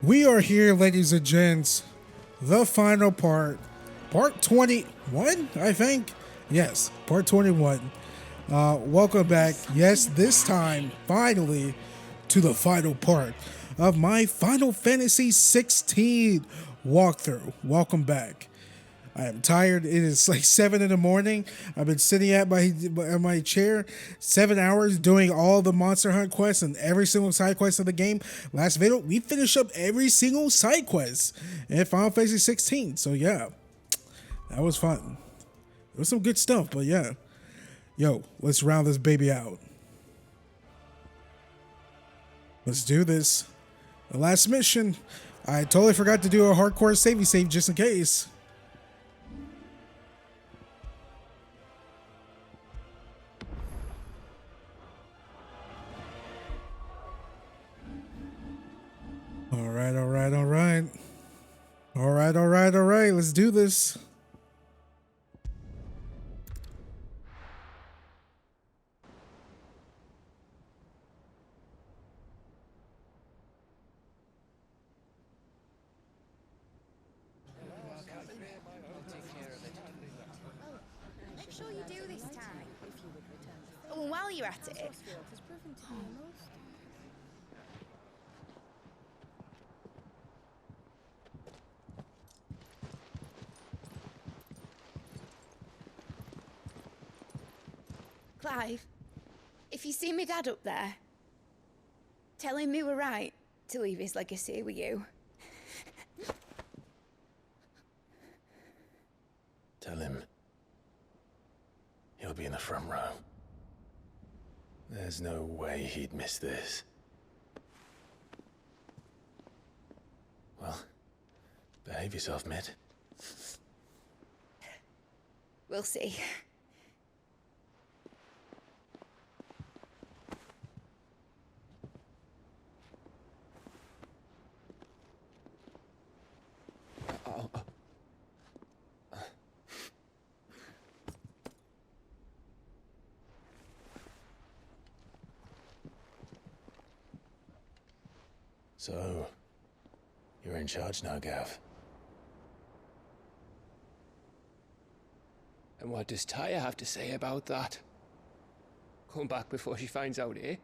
We are here, ladies and gents. The final part. Part 21, I think. Yes, part 21. Welcome back. Yes, this time, finally, to the final part of my Final Fantasy XVI walkthrough. Welcome back. I am tired. It is like 7 in the morning. I've been sitting at my chair 7 hours doing all the Monster Hunt quests and every single side quest of the game. Last video, we finished up every single side quest in Final Fantasy 16. So yeah, that was fun. It was some good stuff, but yeah. Yo, let's round this baby out. Let's do this. The last mission. I totally forgot to do a hardcore save just in case. All right. Let's do this. Make sure you do this time. Oh, and while you're at it. Clive, if you see me dad up there, tell him we were right to leave his legacy with you. Tell him he'll be in the front row. There's no way he'd miss this. Well, behave yourself, Mid. We'll see. So, you're in charge now, Gav. And what does Taya have to say about that? Come back before she finds out, eh?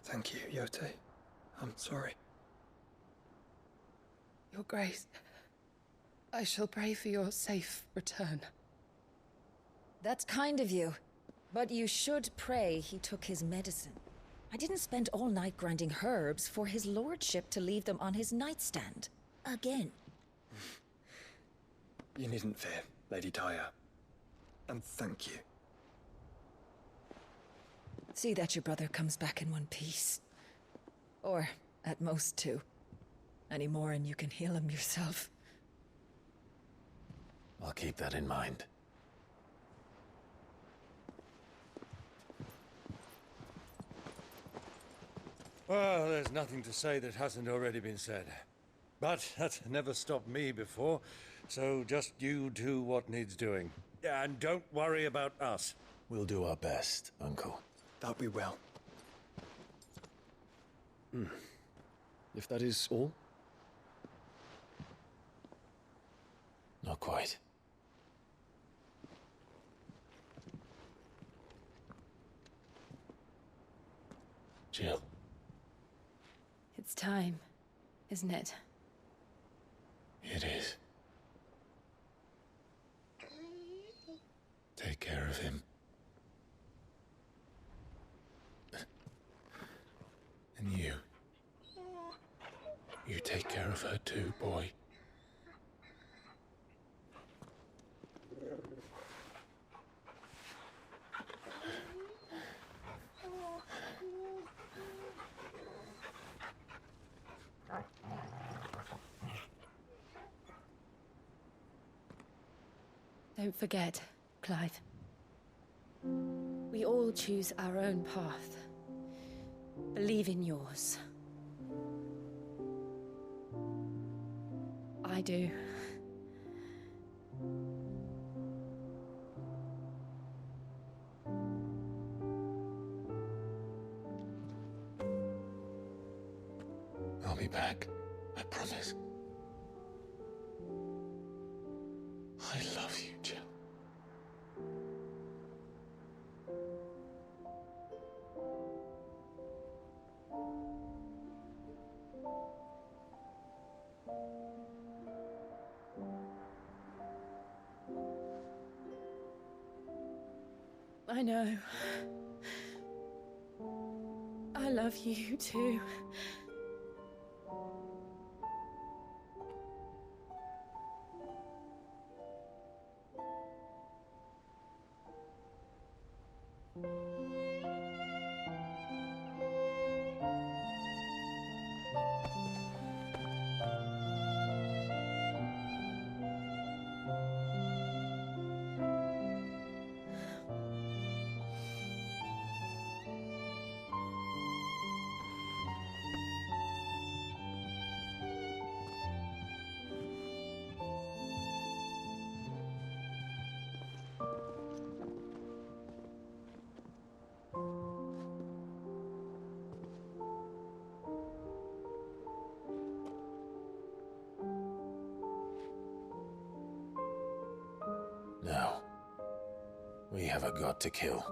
Thank you, Yote. I'm sorry. Your Grace, I shall pray for your safe return. That's kind of you. But you should pray he took his medicine. I didn't spend all night grinding herbs for his lordship to leave them on his nightstand. Again. You needn't fear, Lady Taya. And thank you. See that your brother comes back in one piece. Or, at most, two. Any more and you can heal him yourself. I'll keep that in mind. Well, there's nothing to say that hasn't already been said. But that's never stopped me before, so just you do what needs doing. And don't worry about us. We'll do our best, Uncle. That we will. If that is all? Not quite. Jill. It's time, isn't it? It is. Take care of him. And you. You take care of her too, boy. Don't forget, Clive. We all choose our own path. Believe in yours. I do. I'll be back. I promise. I love you, Jill. I know. I love you too. Now, we have a god to kill.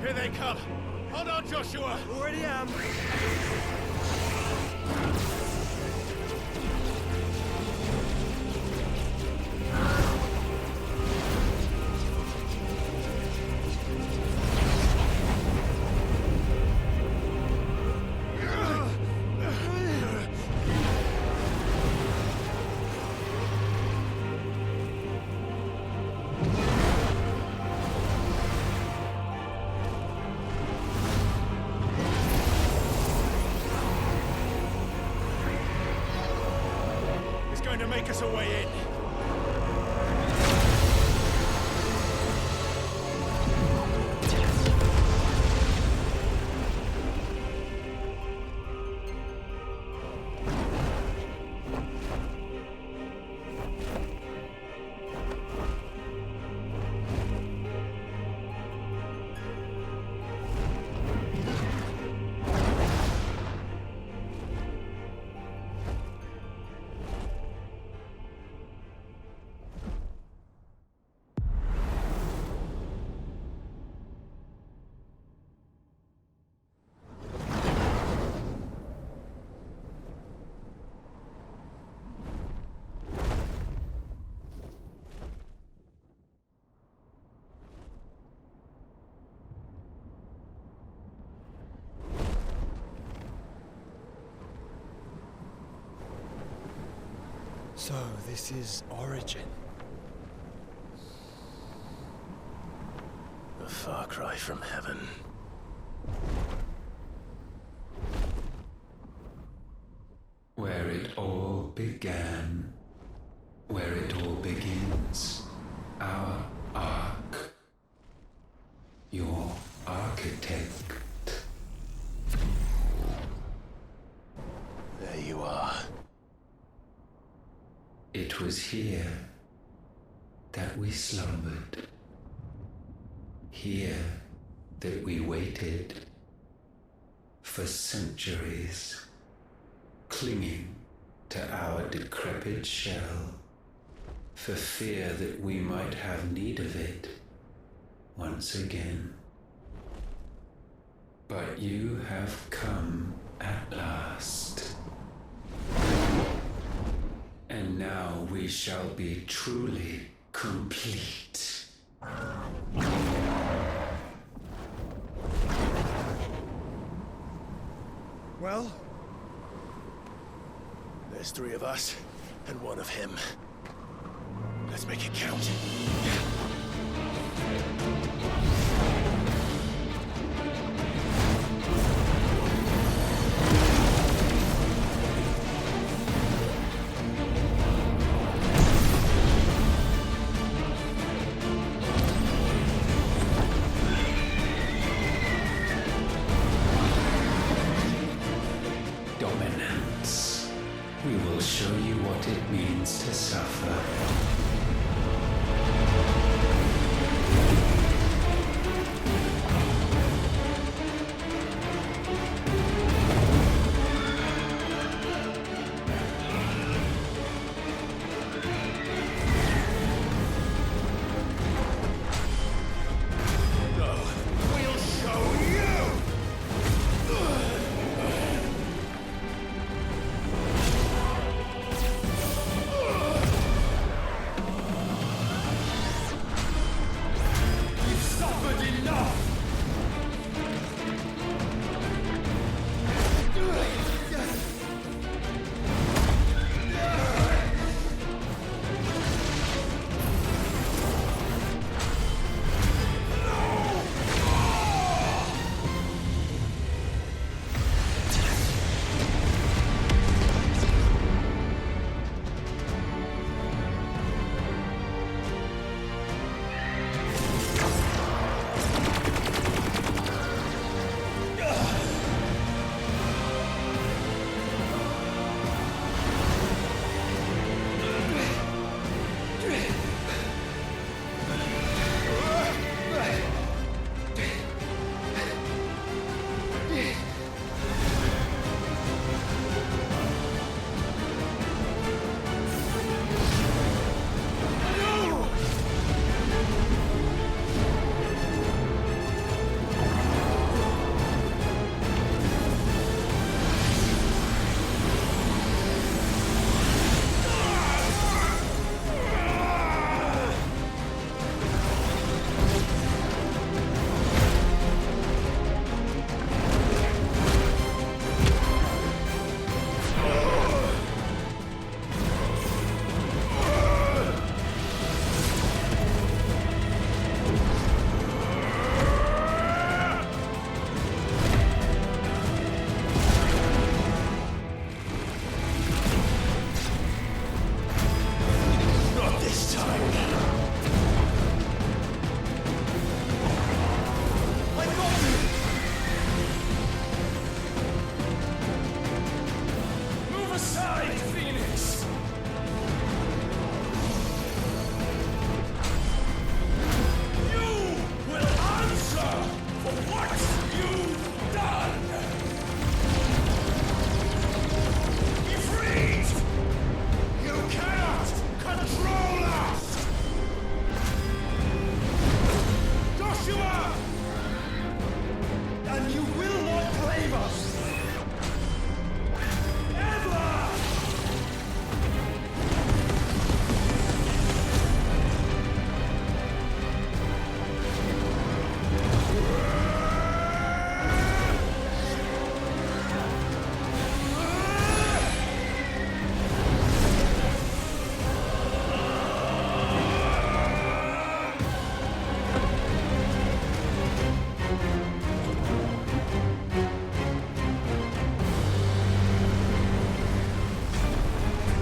Here they come! Hold on, Joshua! Already am. To make us a way in. So, this is Origin. A far cry from heaven. Where it all began. Where it all begins. Our arc. it was here that we slumbered. Here that we waited for centuries, clinging to our decrepit shell, for fear that we might have need of it once again. But you have come at last. And now we shall be truly complete. Well, there's 3 of us and 1 of him. Let's make it count. Dominance. We will show you what it means to suffer.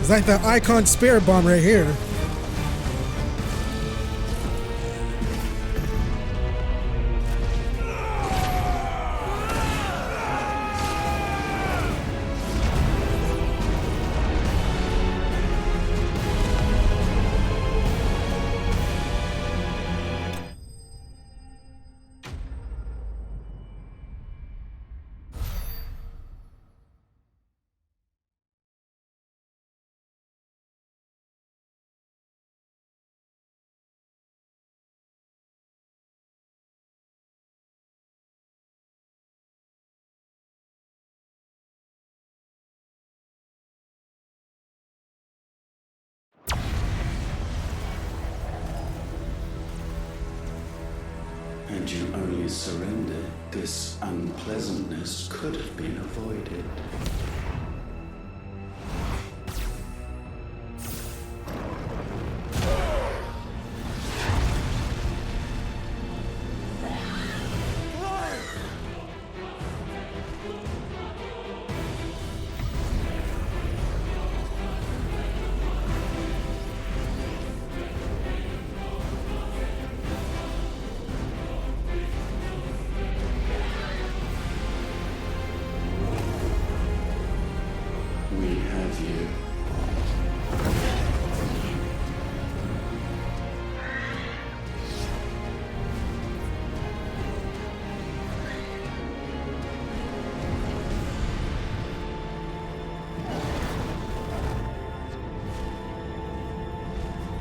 It's like the Icon Spirit Bomb right here. Had you only surrendered, this unpleasantness could have been avoided. We have you.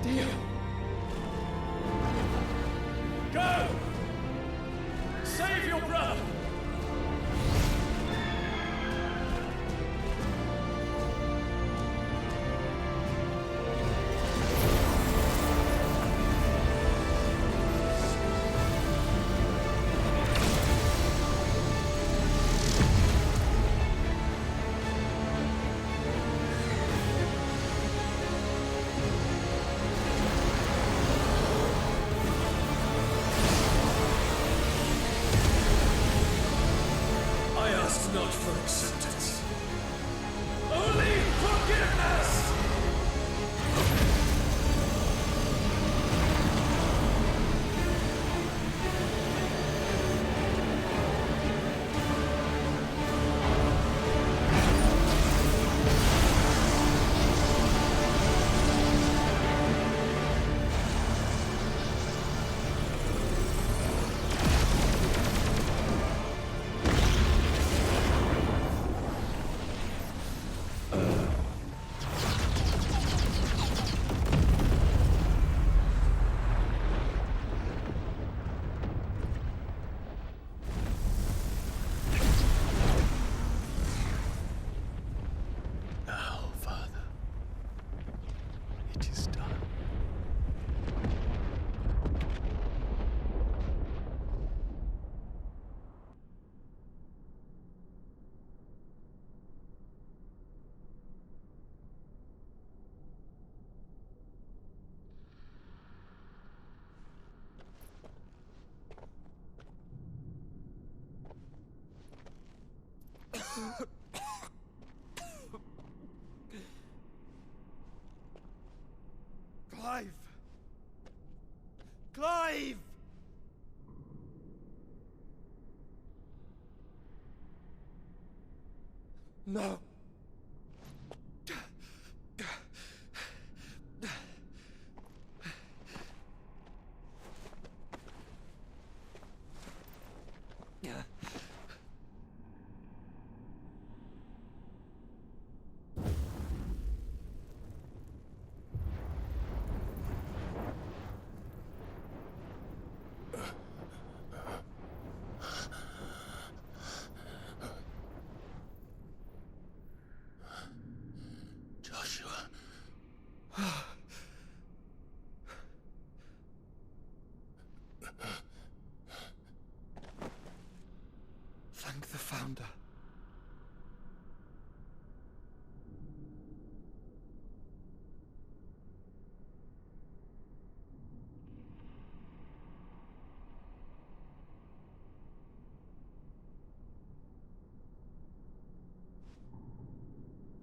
Deal. Go! Save your brother! I ask not for acceptance. Only forgiveness! Now, Father, it is done. Clive! Clive! No. Joshua. Thank the Founder.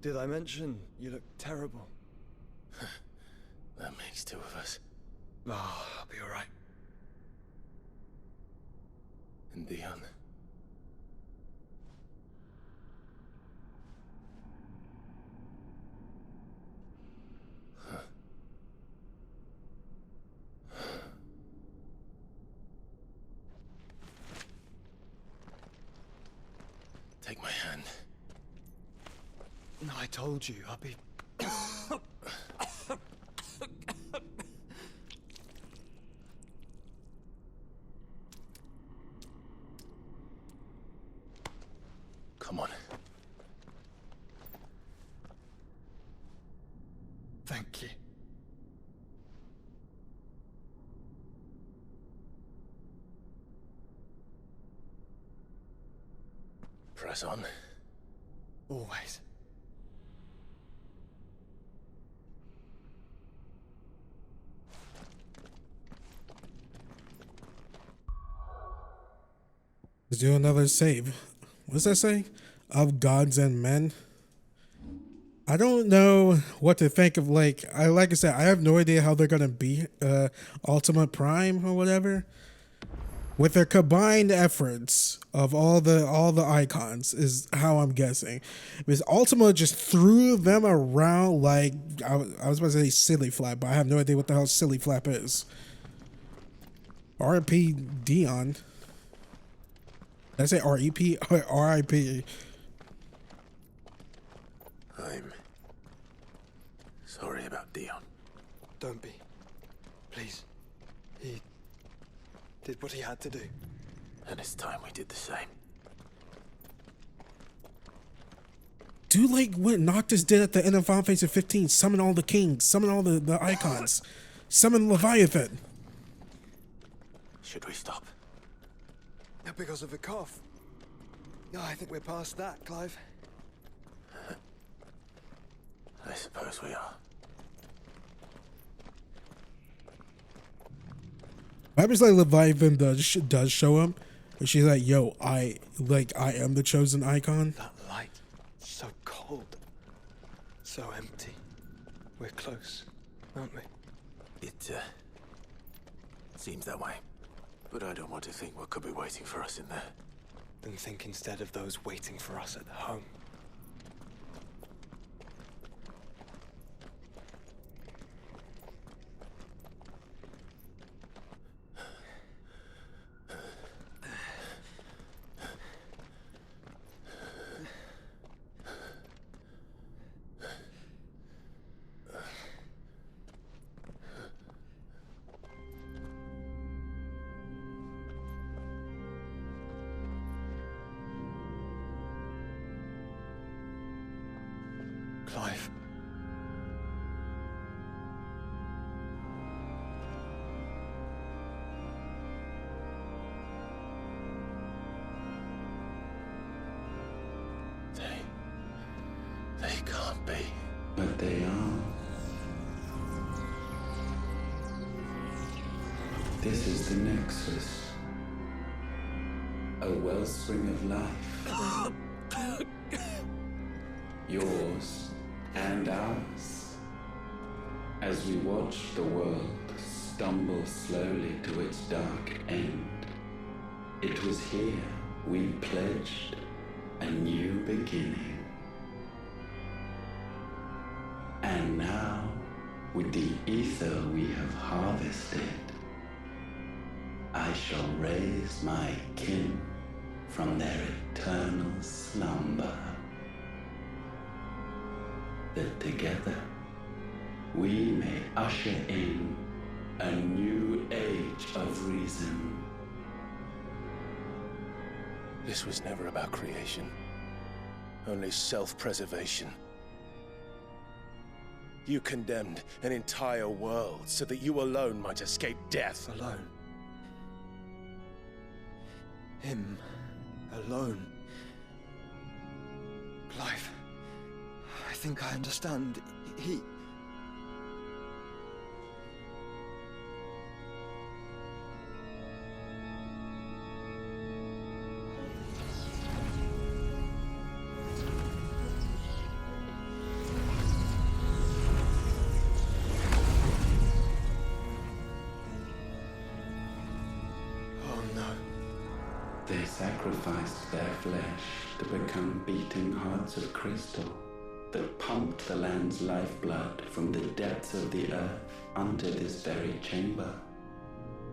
Did I mention you look terrible? That makes two of us. Oh, I'll be alright. And Dion. Take my hand. No, I told you, I'll be... Come on. Thank you. Press on. Always. Let's do another save. What's that say? Of gods and men. I don't know what to think of. Like I said, I have no idea how they're gonna be Ultimate Prime or whatever. With their combined efforts of all the icons is how I'm guessing. Because Ultima just threw them around like I was about to say silly flap, but I have no idea what the hell silly flap is. R.I.P. Dion. Did I say R.E.P. or R.I.P.? I'm sorry about Dion. Don't be. Please. He did what he had to do. And it's time we did the same. Do like what Noctis did at the end of Final Fantasy 15. Summon all the kings. Summon all the icons. Summon Leviathan. Should we stop? Because of the cough. No, I think we're past that, Clive. I suppose we are. What happens like Leviathan does show him? And she's like, yo, I am the chosen icon. That light, so cold. So empty. We're close, aren't we? It seems that way. But I don't want to think what could be waiting for us in there. Then think instead of those waiting for us at home. Clive. They can't be. But they are. This is the Nexus. A wellspring of life. Yours and ours. As we watch the world stumble slowly to its dark end, it was here we pledged a new beginning. And now, with the ether we have harvested, I shall raise my kin from their eternal slumber. That together we may usher in a new age of reason. This was never about creation. Only self-preservation. You condemned an entire world so that you alone might escape death. Alone. Him. Alone. Clive. I think I understand. He... They sacrificed their flesh to become beating hearts of crystal that pumped the land's lifeblood from the depths of the earth unto this very chamber.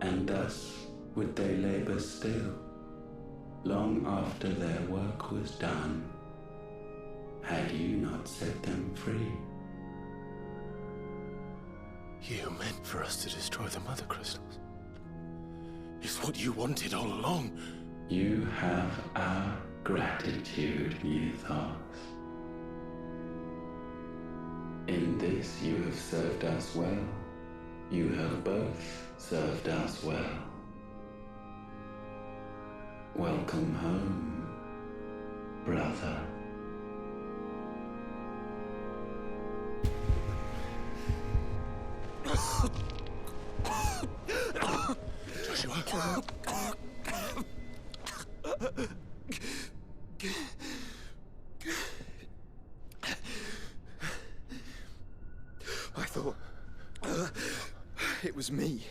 And thus would they labor still, long after their work was done, had you not set them free. You meant for us to destroy the mother crystals. It's what you wanted all along. You have our gratitude, Mythos. In this you have served us well. You have both served us well. Welcome home, brother. Joshua. I thought it was me,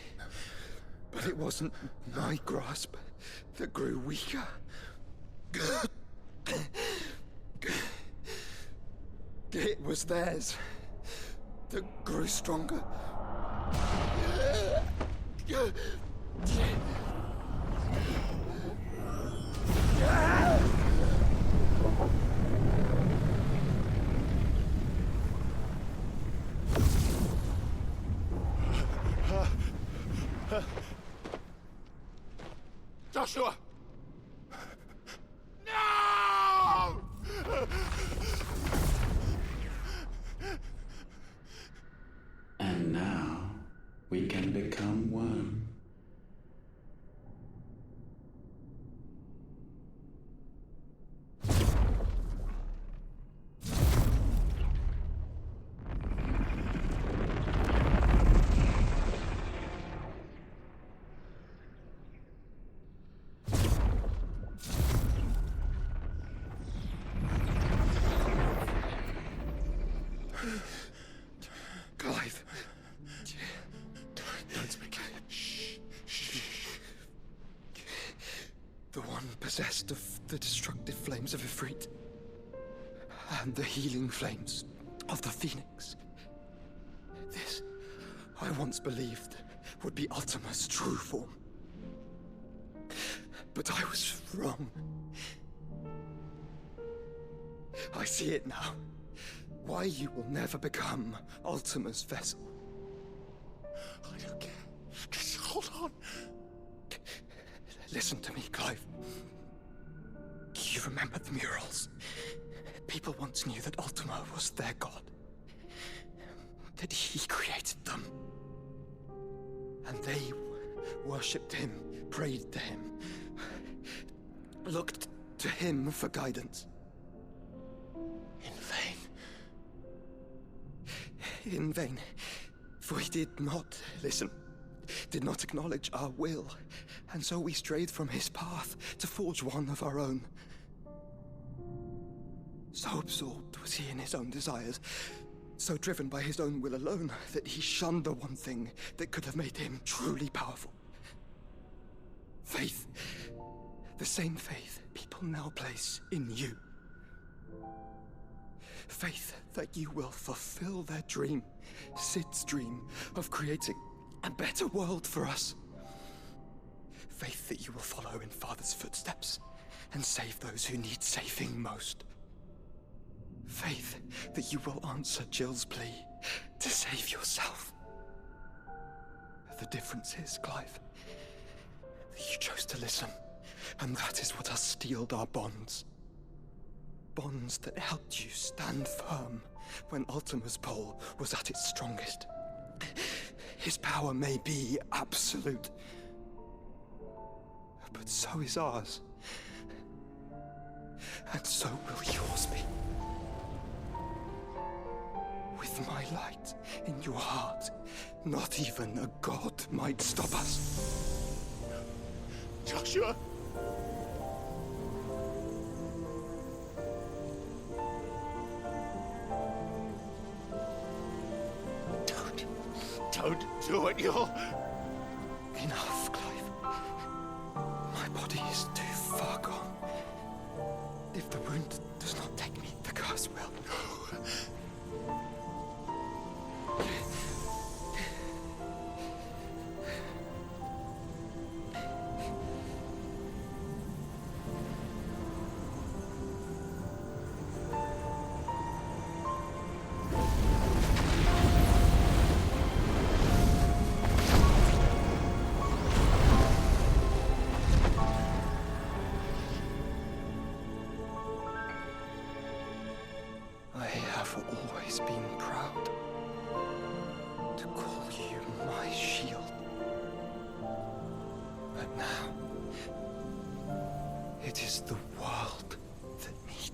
but it wasn't my grasp that grew weaker. It was theirs that grew stronger. Joshua! No! And now we can become one. Clive. Don't speak. Shh. The one possessed of the destructive flames of Ifrit and the healing flames of the Phoenix. This, I once believed, would be Ultima's true form. But I was wrong. I see it now. Why you will never become Ultima's vessel. I don't care. Just hold on. Listen to me, Clive. You remember the murals? People once knew that Ultima was their god. That he created them. And they worshipped him, prayed to him, looked to him for guidance. In vain. In vain, for he did not listen, did not acknowledge our will, and so we strayed from his path to forge one of our own. So absorbed was he in his own desires, so driven by his own will alone, that he shunned the one thing that could have made him truly powerful. Faith. The same faith people now place in you. Faith that you will fulfill their dream, Sid's dream, of creating a better world for us. Faith that you will follow in Father's footsteps and save those who need saving most. Faith that you will answer Jill's plea to save yourself. The difference is, Clive, that you chose to listen, and that is what has steeled our bonds. Bonds that helped you stand firm when Ultima's pull was at its strongest. His power may be absolute, but so is ours. And so will yours be. With my light in your heart, not even a god might stop us. Joshua! Don't do it, you'll... Enough, Clive. My body is too far gone. If the wound does not take me, the curse will. I have always been proud to call you my shield. But now, it is the world that needs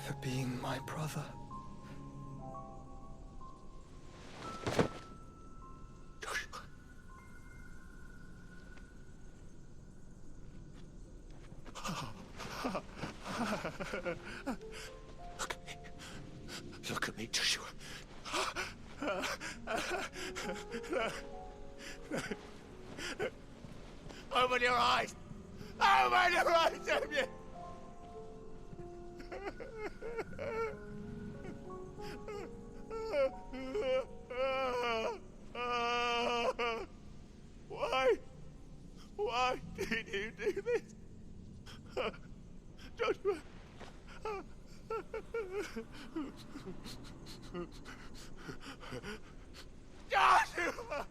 for being my brother. Joshua. Look at me, Joshua. Open your eyes! Open your eyes, Damien! Why? Why did you do this? Joshua! Joshua!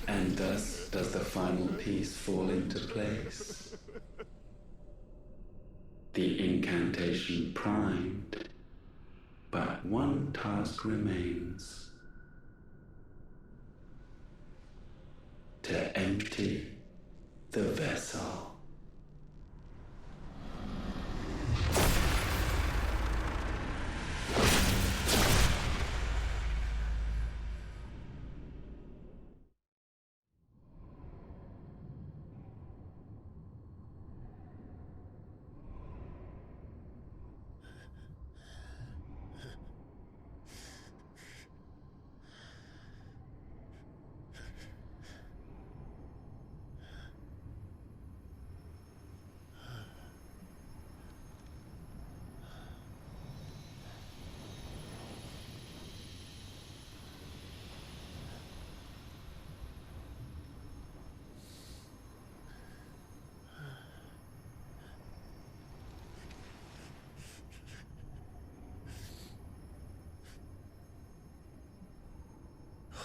And thus does the final piece fall into place. The incantation primed, but one task remains. To empty the vessel.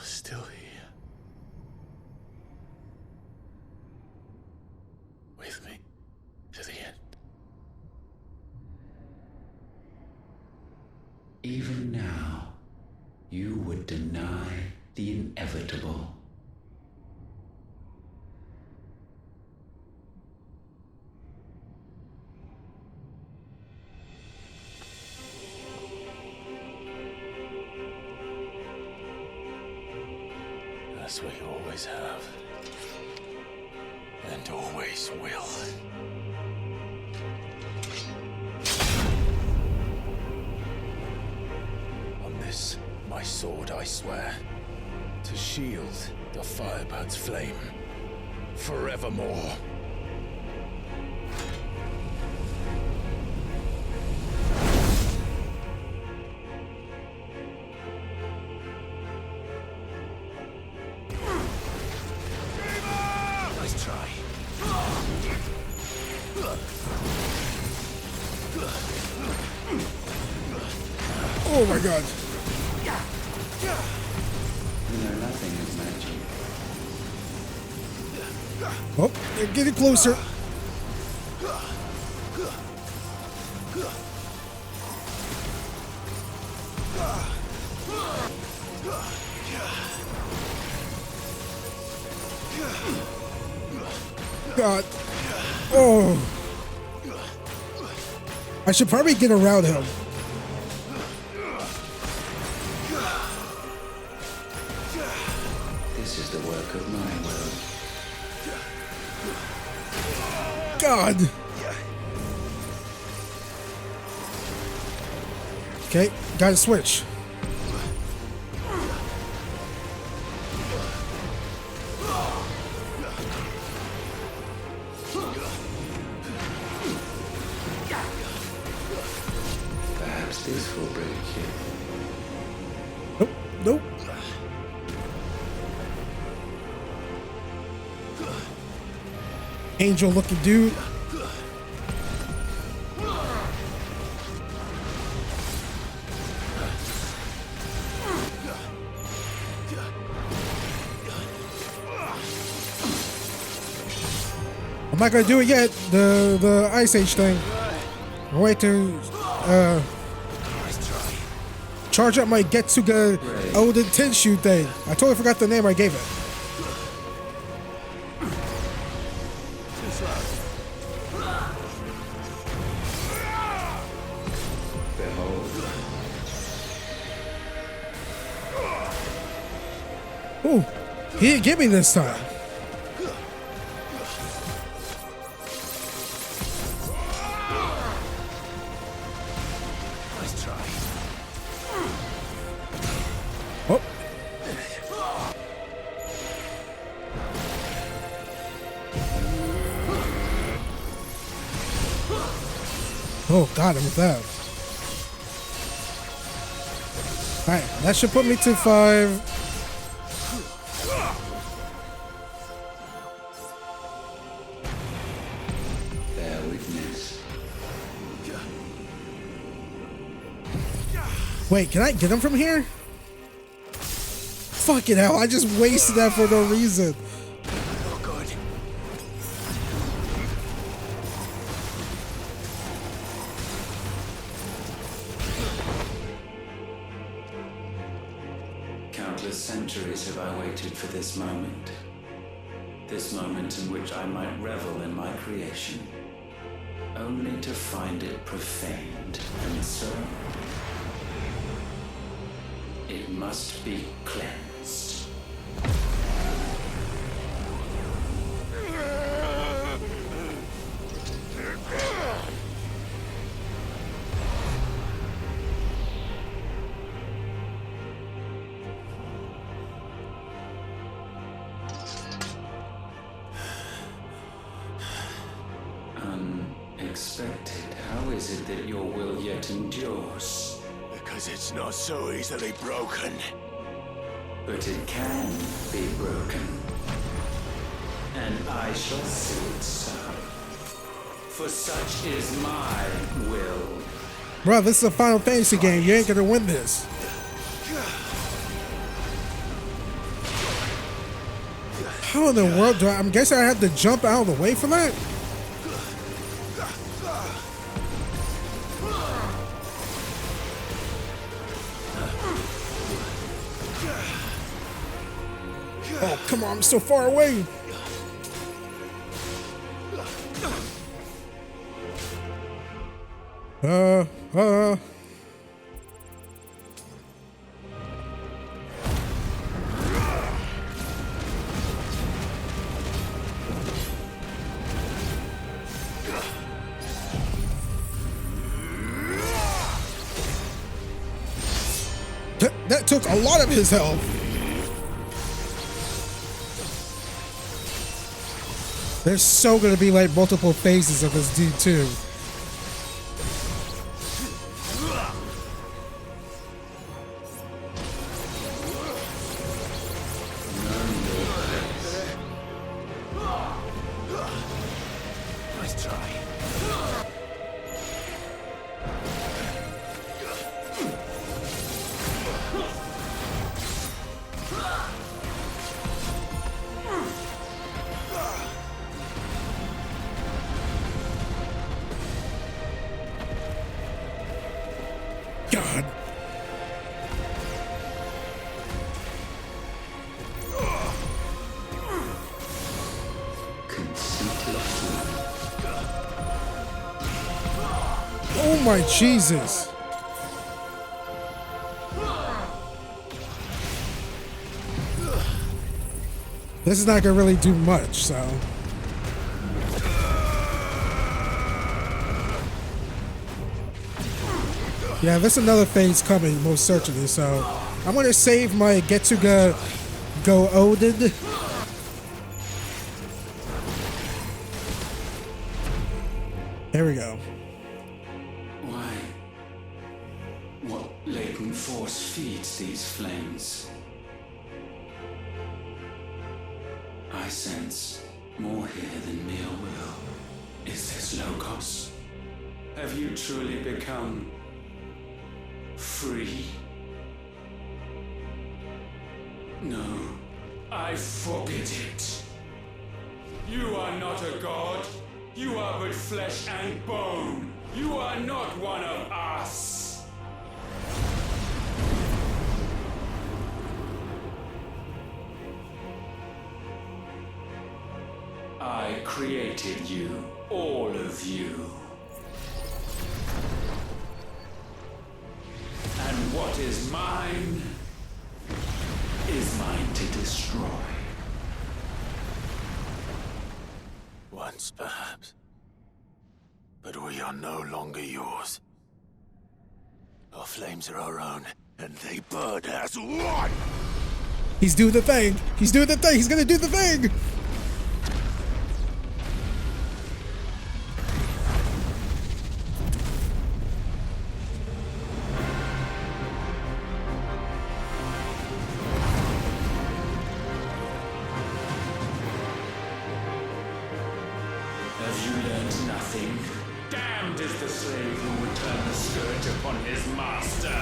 Still here. With me to the end. Even now, you would deny the inevitable. As we always have. And always will. On this, my sword, I swear, to shield the Firebird's flame forevermore. Oh my god. You know nothing is magic. Oh, they're getting closer. God. Oh. I should probably get around him. This is the work of my will. God. Okay, gotta switch. Perhaps this will break you. Nope, nope. Angel looking dude. I'm not gonna do it yet. The Ice Age thing. Wait to charge up my Getsuga Odin Tenshu thing. I totally forgot the name I gave it. Ooh, he didn't get me this time. Nice try. Oh. Oh, got him with that. Alright, that should put me to 5. Wait, can I get him from here? Fucking hell, I just wasted that for no reason. Oh, good. Countless centuries have I waited for this moment. This moment in which I might revel in my creation. Only to find it profaned, and so it must be cleansed. Unexpected. How is it that your will yet endures? Because it's not so easily broken. But it can be broken. And I shall see it so. For such is my will. Bro, this is a Final Fantasy game. You ain't gonna win this. How in the world do I'm guessing I have to jump out of the way for that? Oh, come on, I'm so far away. That took a lot of his health. There's so gonna be like multiple phases of this dude too. Nice try. God. Oh my Jesus. This is not gonna really do much, so. Yeah, there's another phase coming, most certainly, so I'm gonna save my Getsuga Go Odin. There we go. Why? What latent force feeds these flames? I sense more here than mere will. Is this Logos? Have you truly become free? No, I forbid it. You are not a god. You are but flesh and bone. You are not one of us. I created you, all of you. And what is mine is mine to destroy. Once, perhaps. But we are no longer yours. Our flames are our own, and they burn as one! He's doing the thing. He's doing the thing. He's gonna do the thing. Have you learned nothing? Damned is the slave who would turn the scourge upon his master!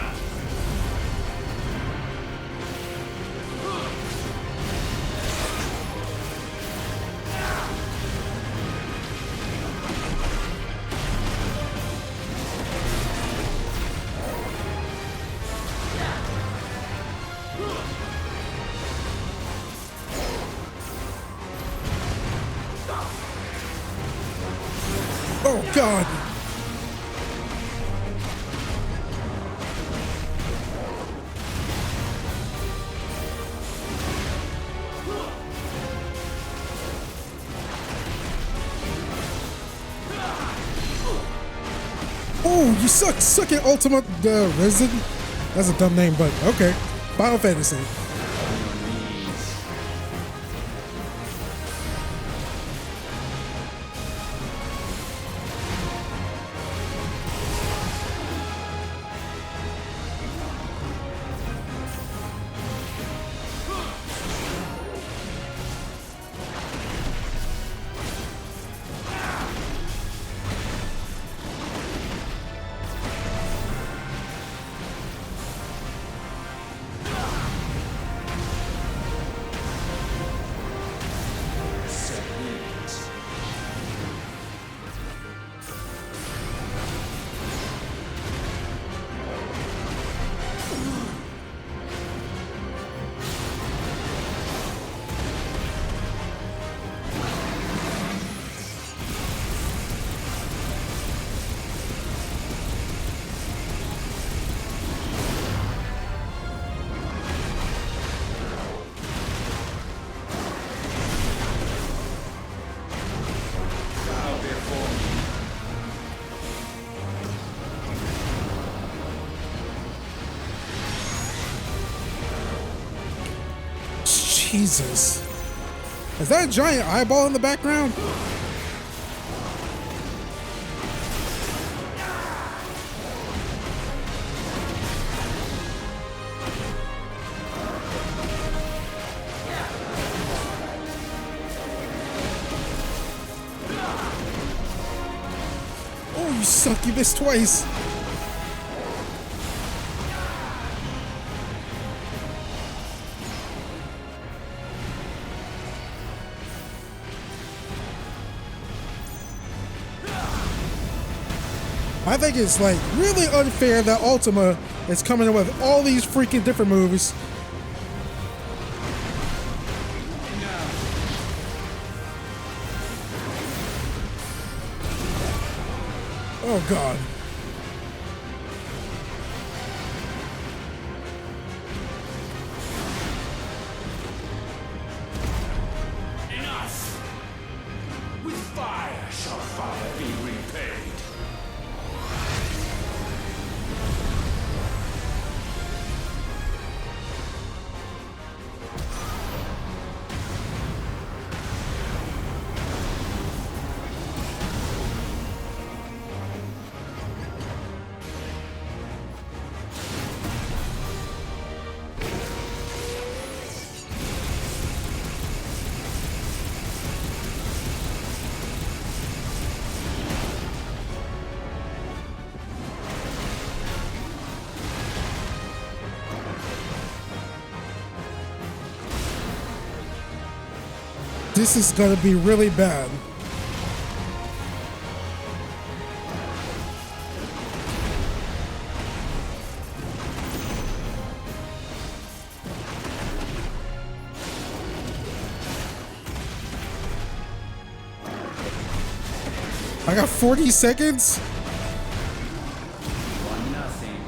Oh God. Oh, you suck at Ultima Resident. That's a dumb name, but okay. Final Fantasy. Jesus. Is that a giant eyeball in the background? Oh, you suck. You missed twice. I think it's like really unfair that Ultima is coming in with all these freaking different moves. Oh God. Enough! With fire shall fire be repaid. This is gonna be really bad. I got 40 seconds? One nothing.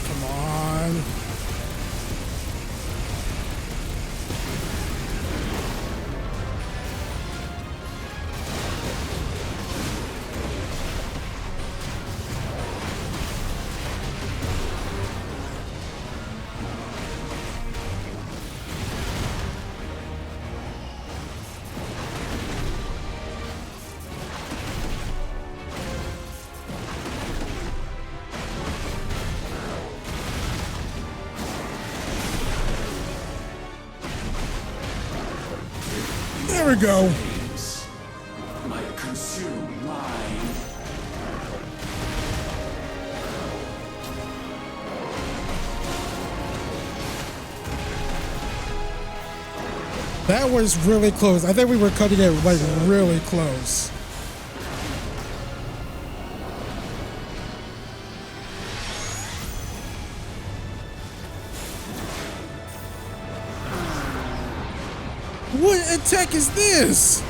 Come on. There we go. Might consume mine. That was really close. I think we were cutting it like really close. What attack is this?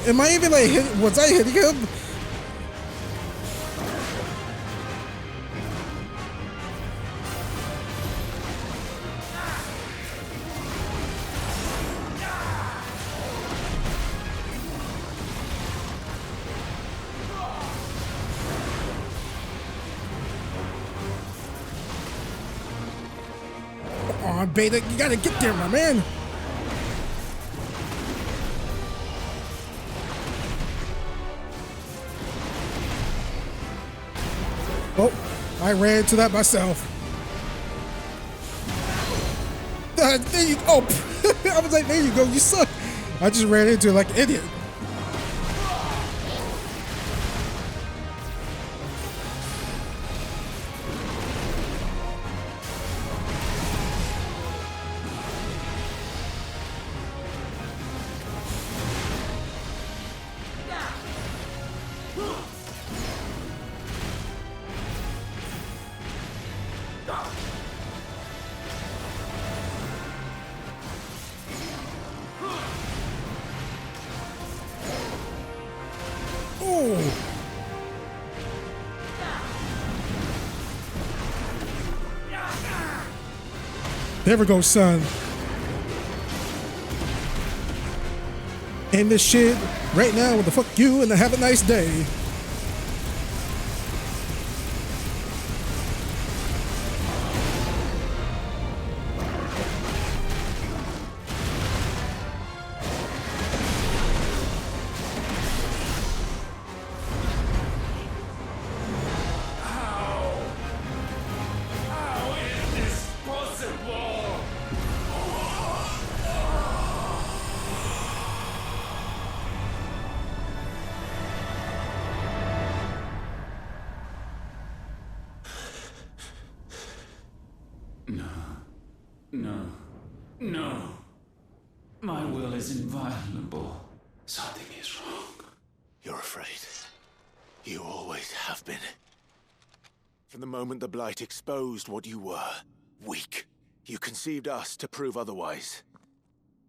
Am I even like was I hitting him? Come on, Beta, you gotta get there, my man. Oh, I ran into that myself. There you go. Oh, I was like, there you go, you suck. I just ran into it like an idiot. There we go, son. End this shit right now with the fuck you and have a nice day. No. My will is inviolable. Something is wrong. You're afraid. You always have been. From the moment the Blight exposed what you were, weak, you conceived us to prove otherwise.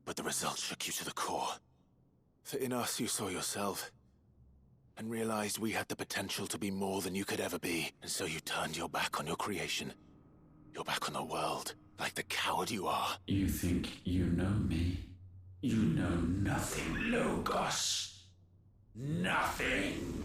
But the results shook you to the core. For in us you saw yourself, and realized we had the potential to be more than you could ever be. And so you turned your back on your creation. Your back on the world, like the coward you are. You think you know me? You know nothing, Logos. Nothing.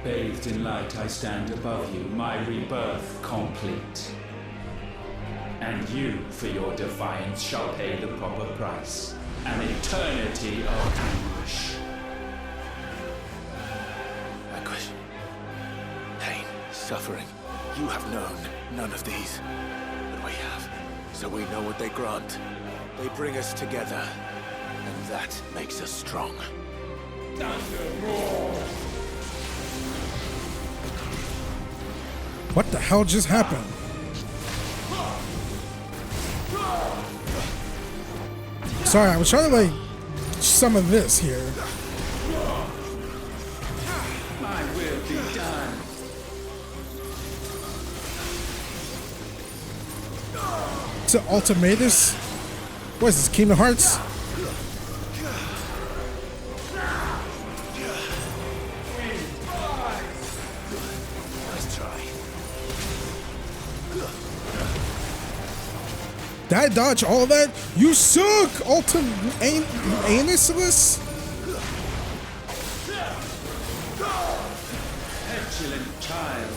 Bathed in light, I stand above you, my rebirth complete. And you, for your defiance, shall pay the proper price. An eternity of anguish. Anguish. Pain. Suffering. You have known none of these. But we have. So we know what they grant. They bring us together. And that makes us strong. What the hell just happened? Sorry, I was trying to like some of this here. My will be done. It's an Ultimalius. What is this, Kingdom Hearts? Did I dodge all that? You suck, Ultimalius. Petulant child.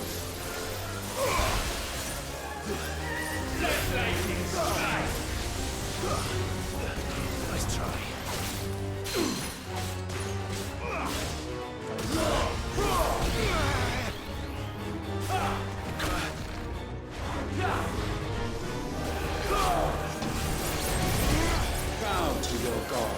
Nice try. Bow to your god.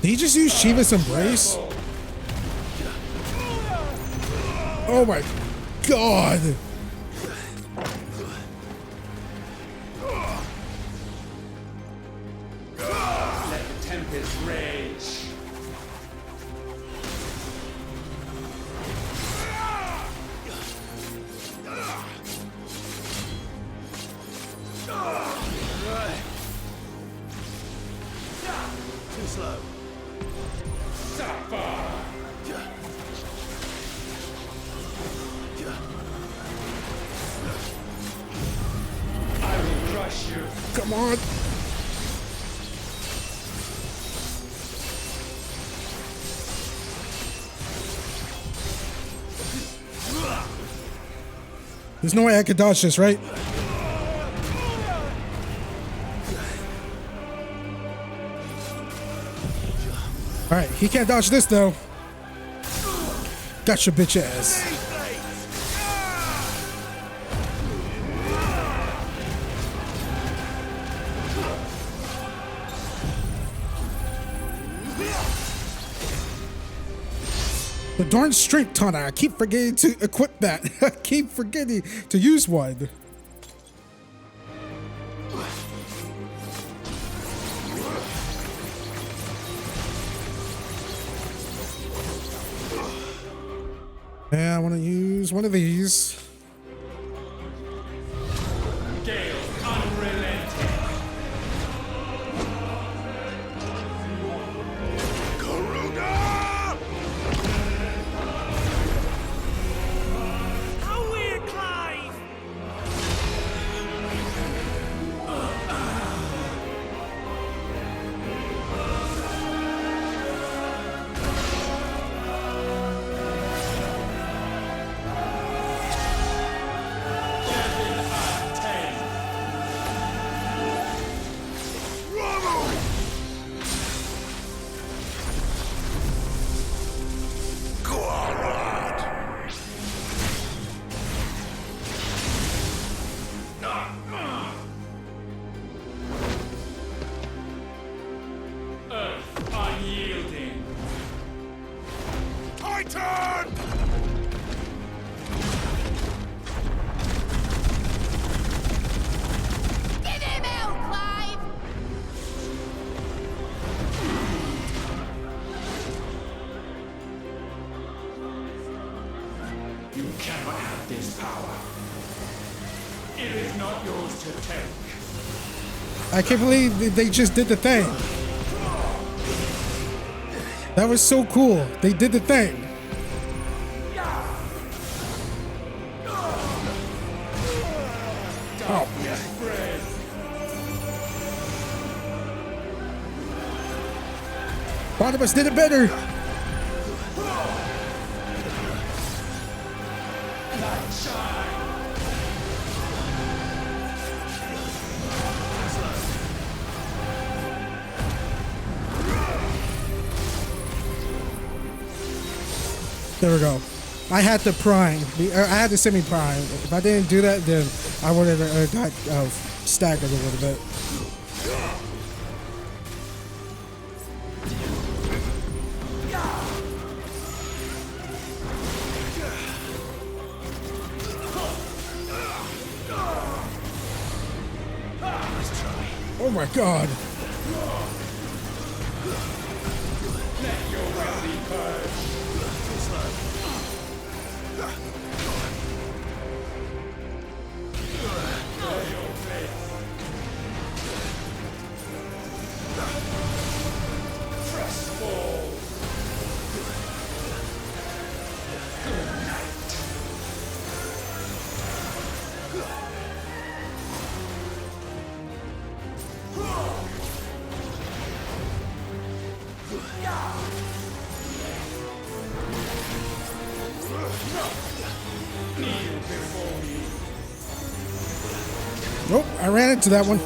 Did he just use Shiva's Embrace? Oh my god! Let the tempest rage. Too slow. I will crush you. Come on! There's no way I could dodge this, right? Alright, he can't dodge this though. Got your bitch ass. The darn strength tonic. I keep forgetting to equip that. I keep forgetting to use one. Yeah, I want to use one of these. Gale unrelenting. You cannot have this power. It is not yours to take. I can't believe they just did the thing. That was so cool. They did the thing. Barnabas did it better. There we go. I had to prime. I had to semi-prime. If I didn't do that, then I would have got staggered a little bit. Oh my god. Nope, I ran into that one.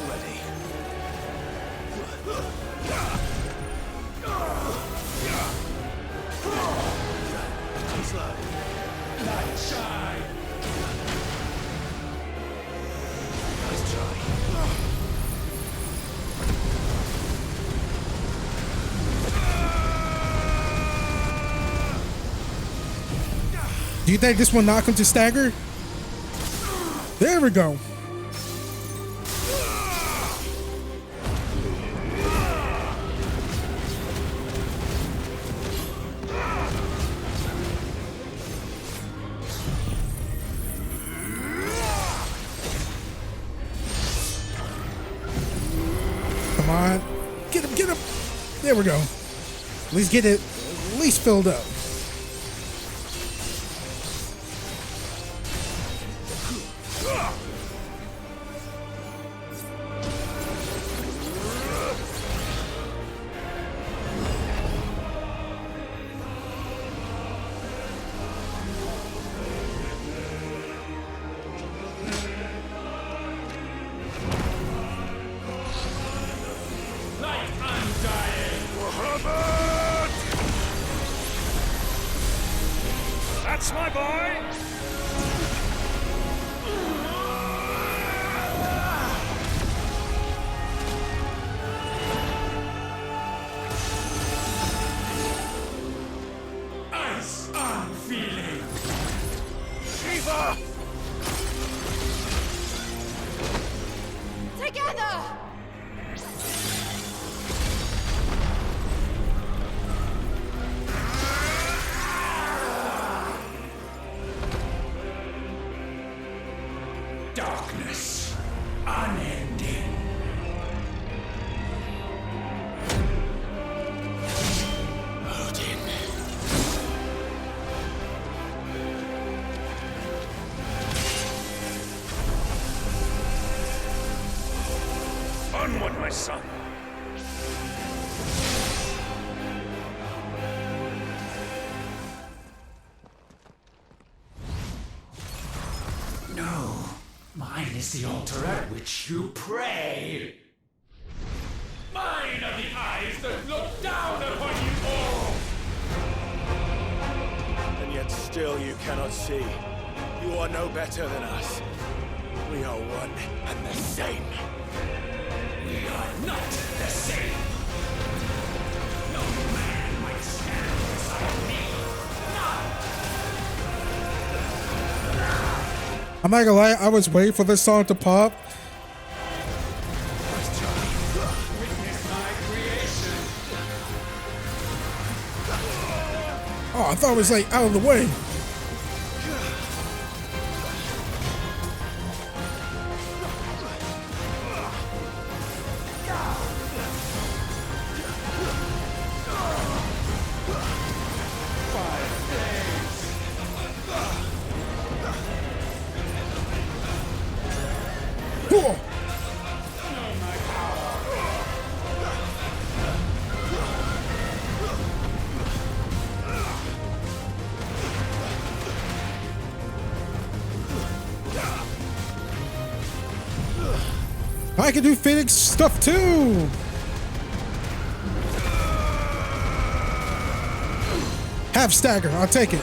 Do you think this will knock him to stagger? There we go. Come on. Get him, get him. There we go. At least get it at least filled up. That's my boy! Ice on feeling. Shiva! Together! Darkness, unending. Odin. Onward, my son! No, mine is the altar at which you pray. Mine are the eyes that look down upon you all. And yet still you cannot see. You are no better than us. We are one and the same. We are not the same. No man might stand beside me. I'm not gonna lie, I was waiting for this song to pop. Oh, I thought it was like out of the way. Cool. I can do Phoenix stuff too. Half stagger, I'll take it.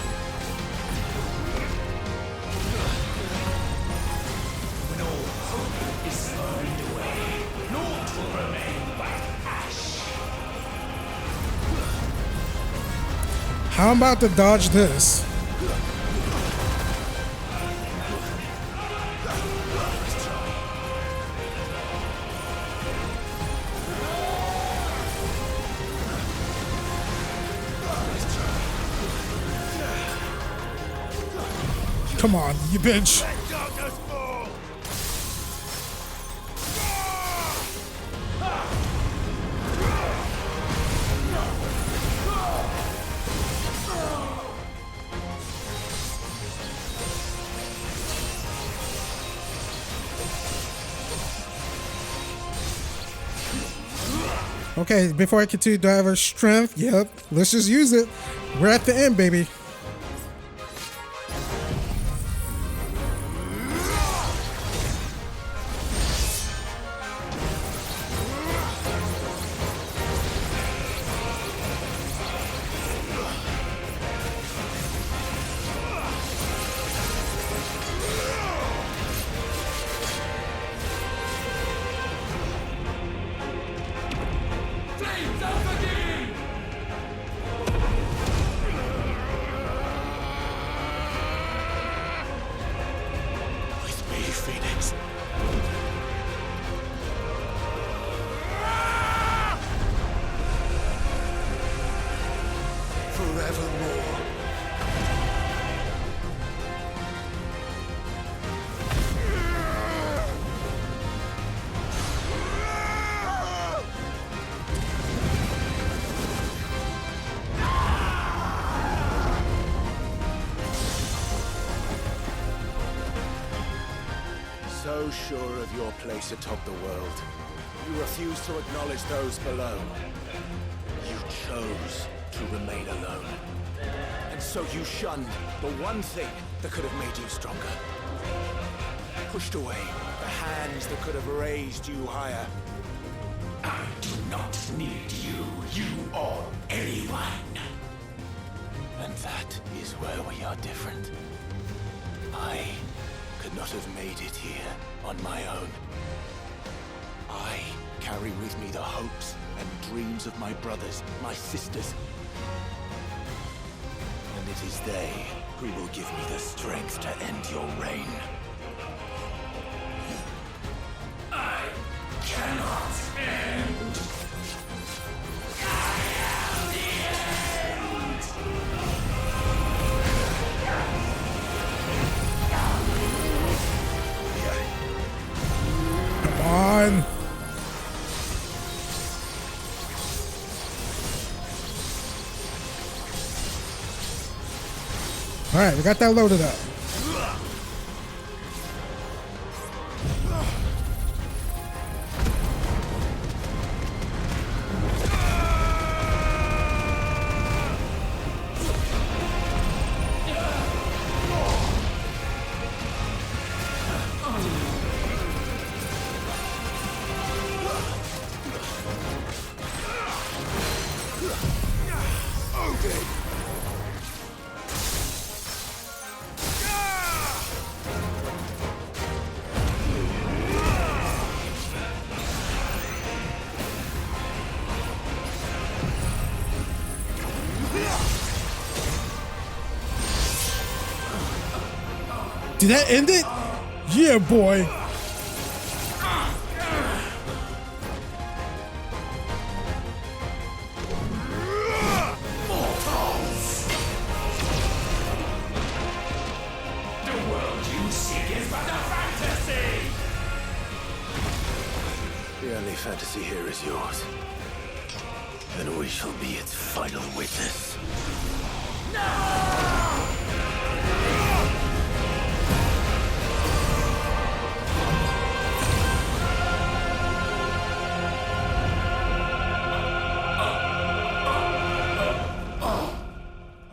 How I'm about to dodge this? Come on, you bitch. Okay, before I continue, do I have our strength? Yep, let's just use it. We're at the end, baby. So sure of your place atop the world, you refuse to acknowledge those below. You chose to remain alone. And so you shunned the one thing that could have made you stronger. Pushed away the hands that could have raised you higher. I do not need you or anyone. And that is where we are different. I could not have made it here on my own. I carry with me the hopes and dreams of my brothers, my sisters. And it is they who will give me the strength to end your reign. I cannot end. I am the end. Come on. All right, we got that loaded up. Did that end it? Yeah, boy. Mortals! The world you seek is but a fantasy! The only fantasy here is yours. And we shall be its final witness.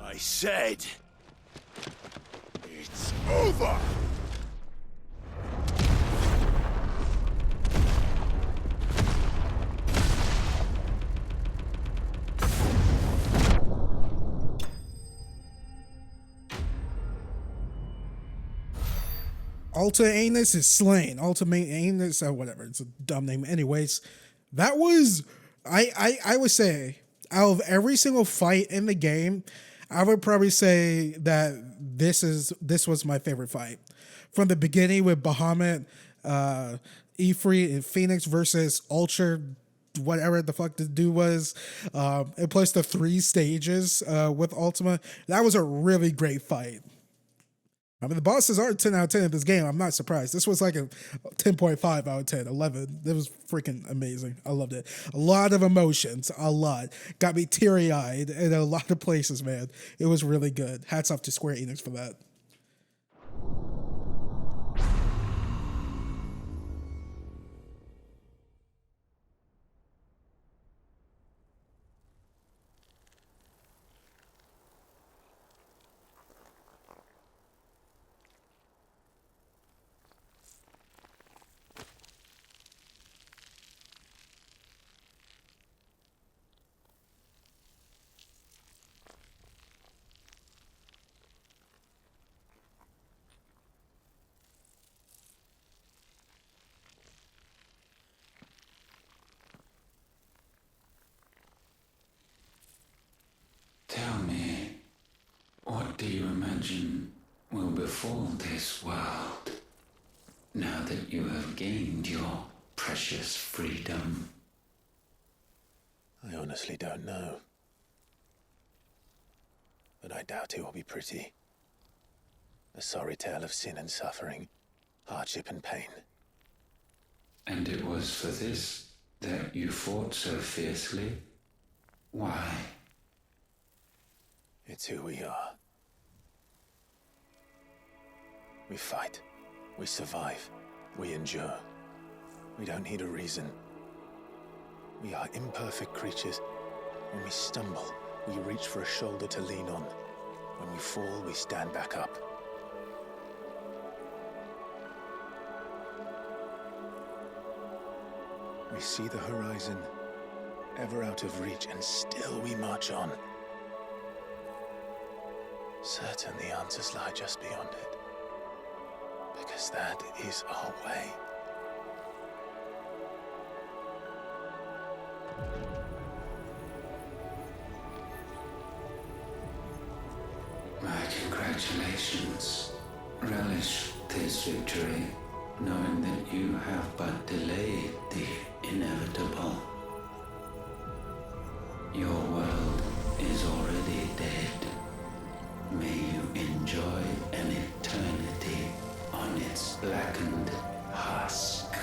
I said, it's over! Ultimalius is slain. Ultimalius, whatever. It's a dumb name. Anyways, that was, I would say, out of every single fight in the game, I would probably say that this was my favorite fight. From the beginning with Bahamut, Ifrit, and Phoenix versus Ultra, whatever the fuck the dude was, and plus the 3 stages with Ultima. That was a really great fight. I mean, the bosses are 10 out of 10 in this game. I'm not surprised. This was like a 10.5 out of 10, 11. It was freaking amazing. I loved it. A lot of emotions, a lot. Got me teary-eyed in a lot of places, man. It was really good. Hats off to Square Enix for that. Tell me, what do you imagine will befall this world now that you have gained your precious freedom? I honestly don't know. But I doubt it will be pretty. A sorry tale of sin and suffering, hardship and pain. And it was for this that you fought so fiercely? Why? It's who we are. We fight. We survive. We endure. We don't need a reason. We are imperfect creatures. When we stumble, we reach for a shoulder to lean on. When we fall, we stand back up. We see the horizon, ever out of reach, and still we march on. Certain the answers lie just beyond it, because that is our way. My congratulations. Relish this victory, knowing that you have but delayed the inevitable. Your world is already dead. May you enjoy an eternity on its blackened husk.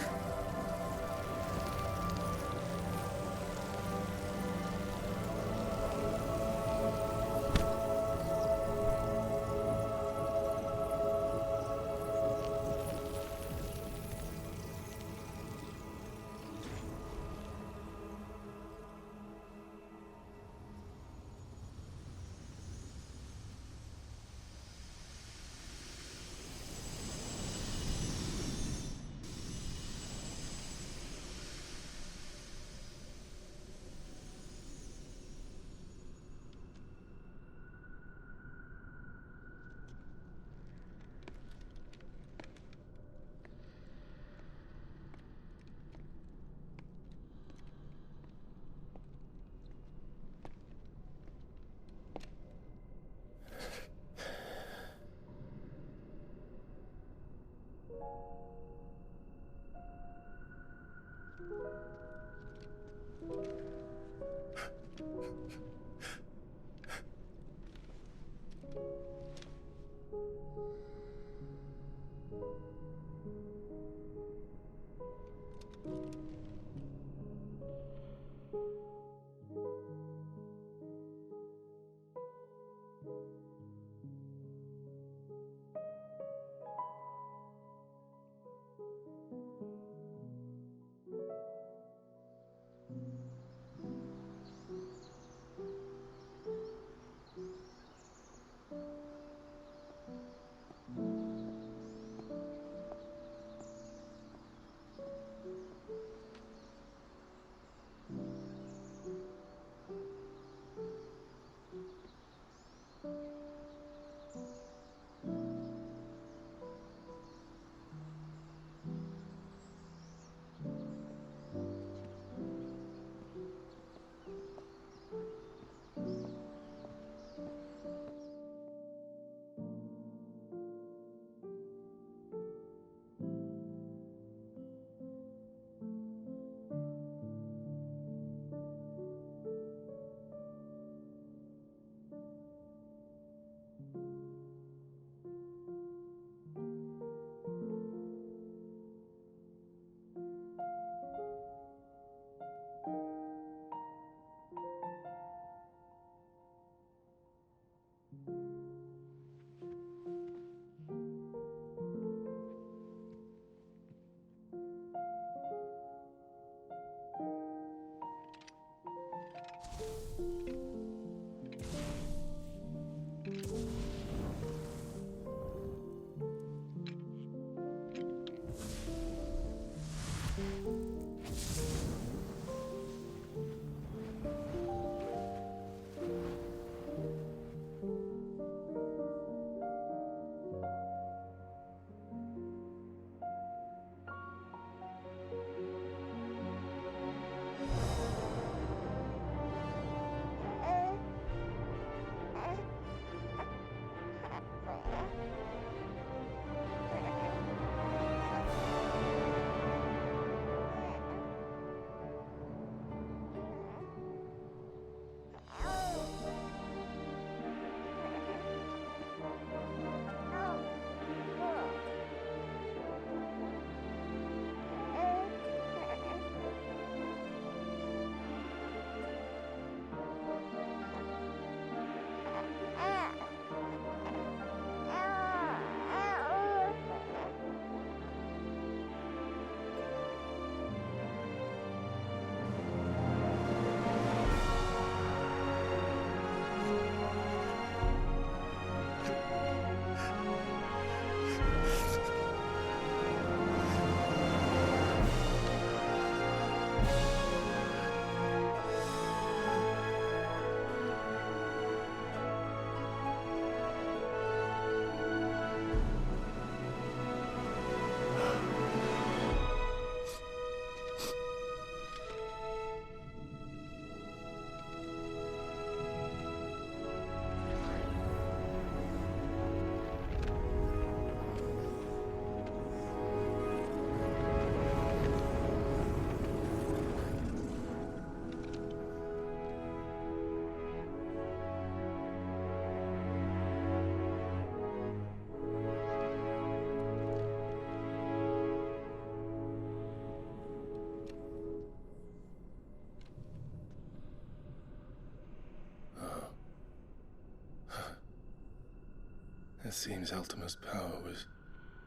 It seems Ultima's power was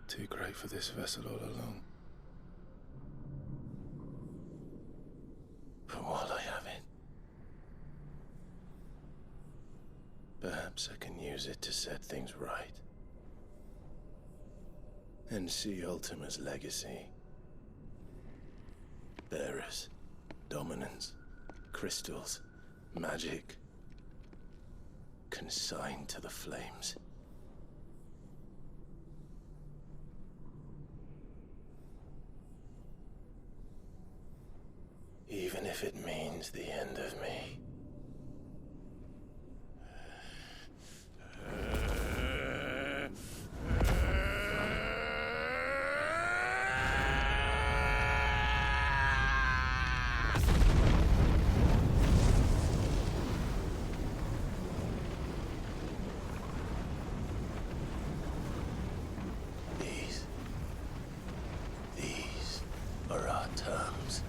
too great for this vessel all along. But while I have it, perhaps I can use it to set things right. And see Ultima's legacy. Bearers, dominance, crystals, magic, consigned to the flames. Even if it means the end of me. These are our terms.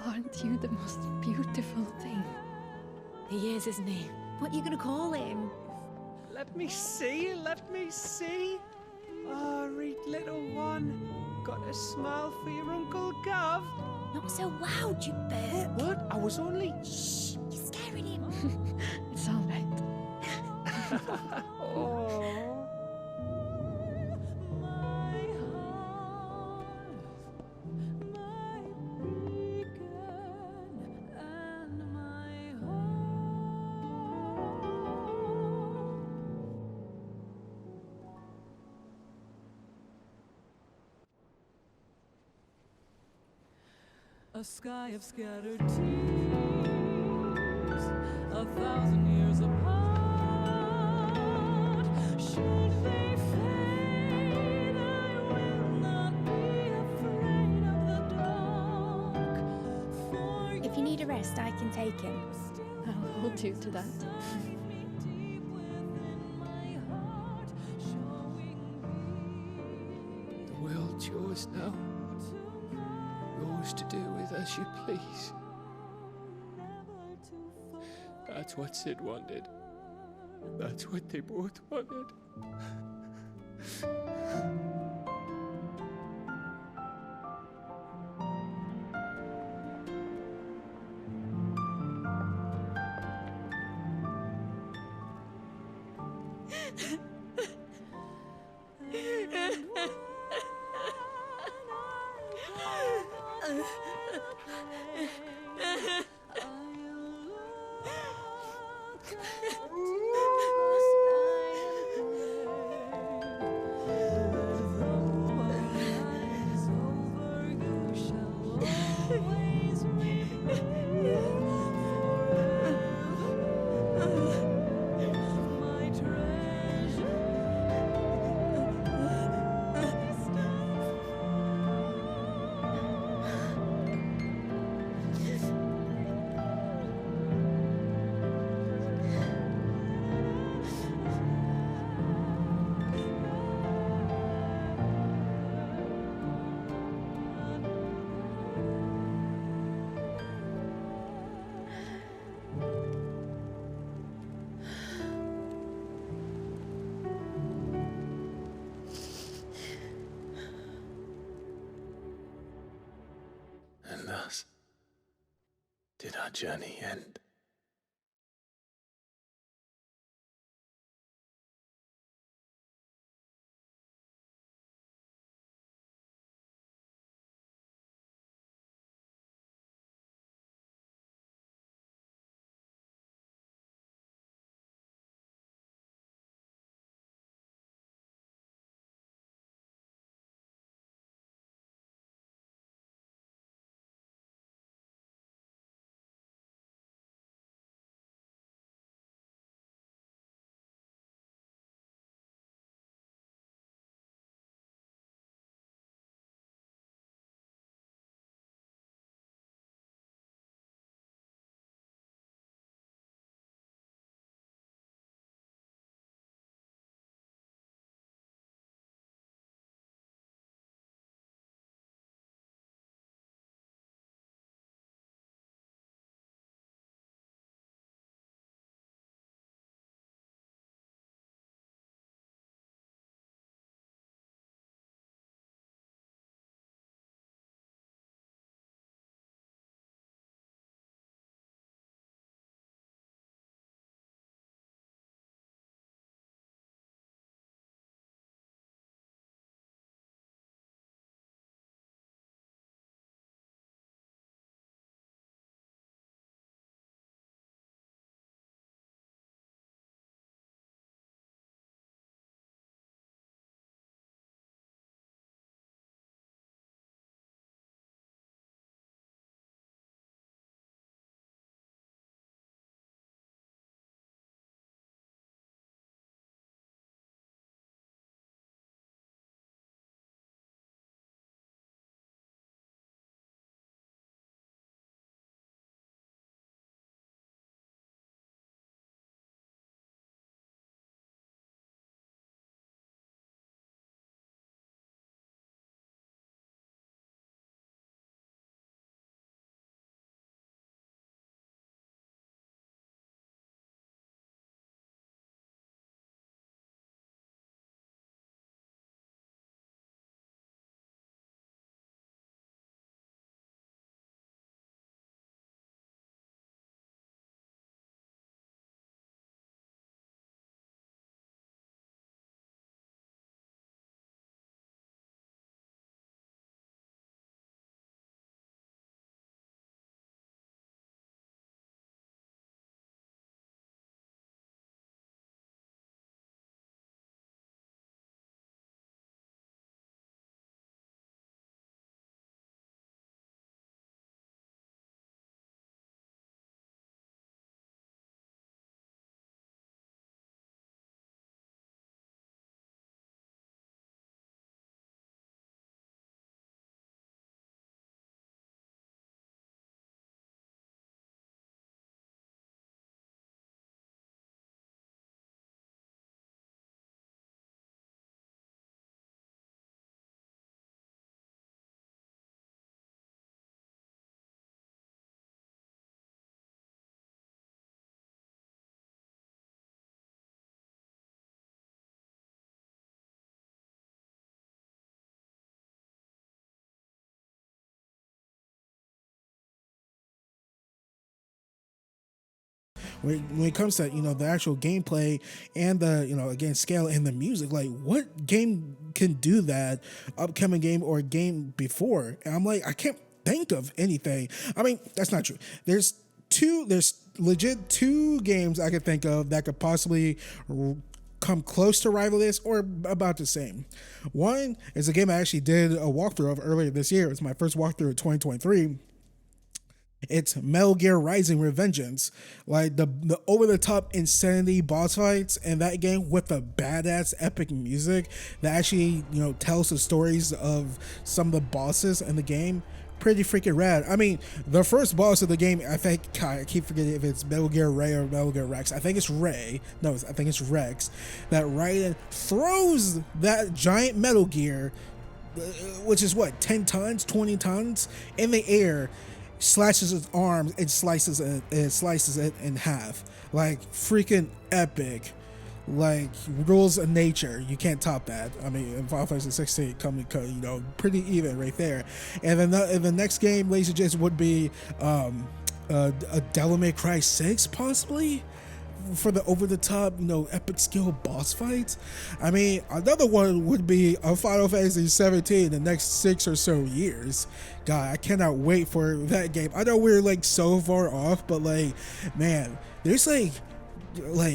Aren't you the most beautiful thing? He is, isn't he? What are you gonna call him? Let me see, let me see. Oh, read little one. Got a smile for your Uncle Gav. Not so loud, you bird. What? I was only... Shh, you're scaring him. It's all right. Oh. A sky of scattered tears, 1,000 years apart. Should they fade, I will not be afraid of the dark. For If you need a rest, I can take him. I'll hold you to that. It's yours now. Yours to do with as you please. That's what Sid wanted. That's what they both wanted. And thus did our journey end. when it comes to, you know, the actual gameplay and the, you know, again, scale and the music, like what game can do that upcoming game or game before? And I'm like, I can't think of anything. I mean, that's not true. There's legit two games I could think of that could possibly come close to rival this or about the same. One is a game I actually did a walkthrough of earlier this year. It's my first walkthrough of 2023. It's Metal Gear Rising Revengeance, like the over-the-top insanity boss fights in that game with the badass epic music that actually, you know, tells the stories of some of the bosses in the game. Pretty freaking rad. I mean, the first boss of the game, I think, I keep forgetting if it's Metal Gear Ray or Metal Gear Rex. I think it's Ray. No, I think it's Rex. That Raiden throws that giant Metal Gear, which is what, 10 tons, 20 tons, in the air, slashes its arms and slices it in half. Like, freaking epic. Like, rules of nature. You can't top that. I mean, in Final Fantasy 16 coming, you know, pretty even right there. And then the next game, ladies and gents, would be a Devil May Cry 6, possibly, for the over-the-top, you know, epic skill boss fights. I mean, another one would be a Final Fantasy 17 the next 6 or so years. God, I cannot wait for that game. I know we're like so far off, but like, man, there's like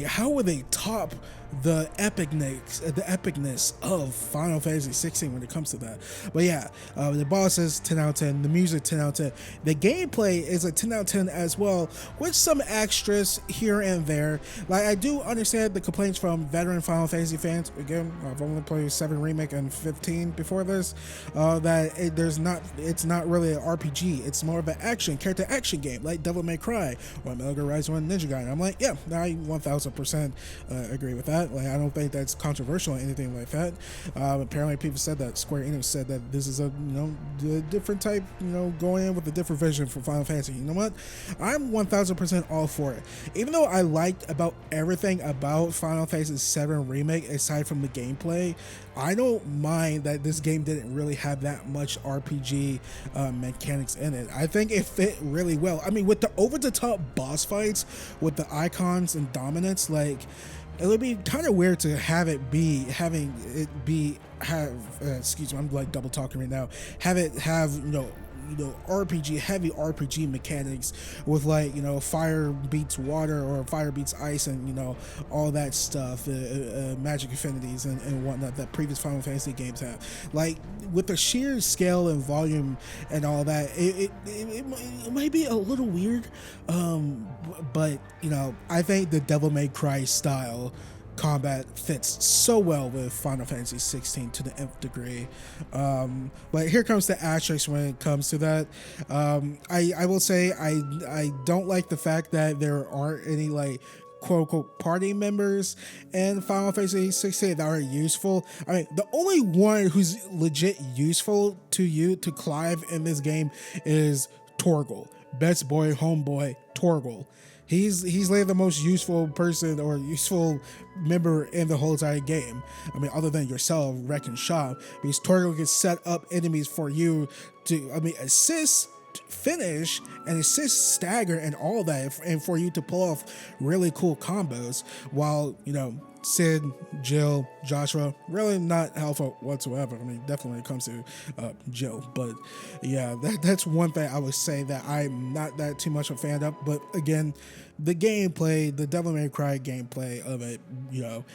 how would they top the epicness of Final Fantasy 16 when it comes to that? But yeah, the bosses 10 out of 10, the music 10 out of 10, the gameplay is a 10 out of 10 as well, with some extras here and there. Like, I do understand the complaints from veteran Final Fantasy fans. Again, I've only played 7 remake and 15 before this, that it's not really an RPG. It's more of an character action game like Devil May Cry or Metal Gear Rising and Ninja Gaiden. I'm like, yeah, I 1000% agree with that. Like, I don't think that's controversial or anything like that. Apparently people said that Square Enix said that this is a, you know, a different type, you know, going in with a different vision for Final Fantasy. You know what? I'm 1000% all for it. Even though I liked about everything about Final Fantasy VII Remake aside from the gameplay, I don't mind that this game didn't really have that much RPG mechanics in it. I think it fit really well. I mean, with the over-the-top boss fights, with the icons and dominance, like, it would be kind of weird to have it be, excuse me, I'm like double talking right now, have RPG, heavy RPG mechanics with, like, you know, fire beats water or fire beats ice and, you know, all that stuff, magic affinities and whatnot that previous Final Fantasy games have. Like, with the sheer scale and volume and all that, it might be a little weird, but, you know, I think the Devil May Cry style combat fits so well with Final Fantasy 16 to the nth degree. But here comes the asterisk when it comes to that. I will say I don't like the fact that there aren't any, like, quote-unquote party members in Final Fantasy 16 that are useful. I mean, the only one who's legit useful to you, to Clive, in this game is Torgal. Best boy, homeboy, Torgal. He's like the most useful person or useful member in the whole entire game. I mean, other than yourself, Wreck and Shop, because Torgal can set up enemies for you to, I mean, assist, finish, and assist, stagger, and all that, and for you to pull off really cool combos, while, you know, Sid, Jill, Joshua, really not helpful whatsoever. I mean, definitely when it comes to Jill. But yeah, that's one thing I would say that I'm not that too much a fan of. But again, the gameplay, the Devil May Cry gameplay of it, you know,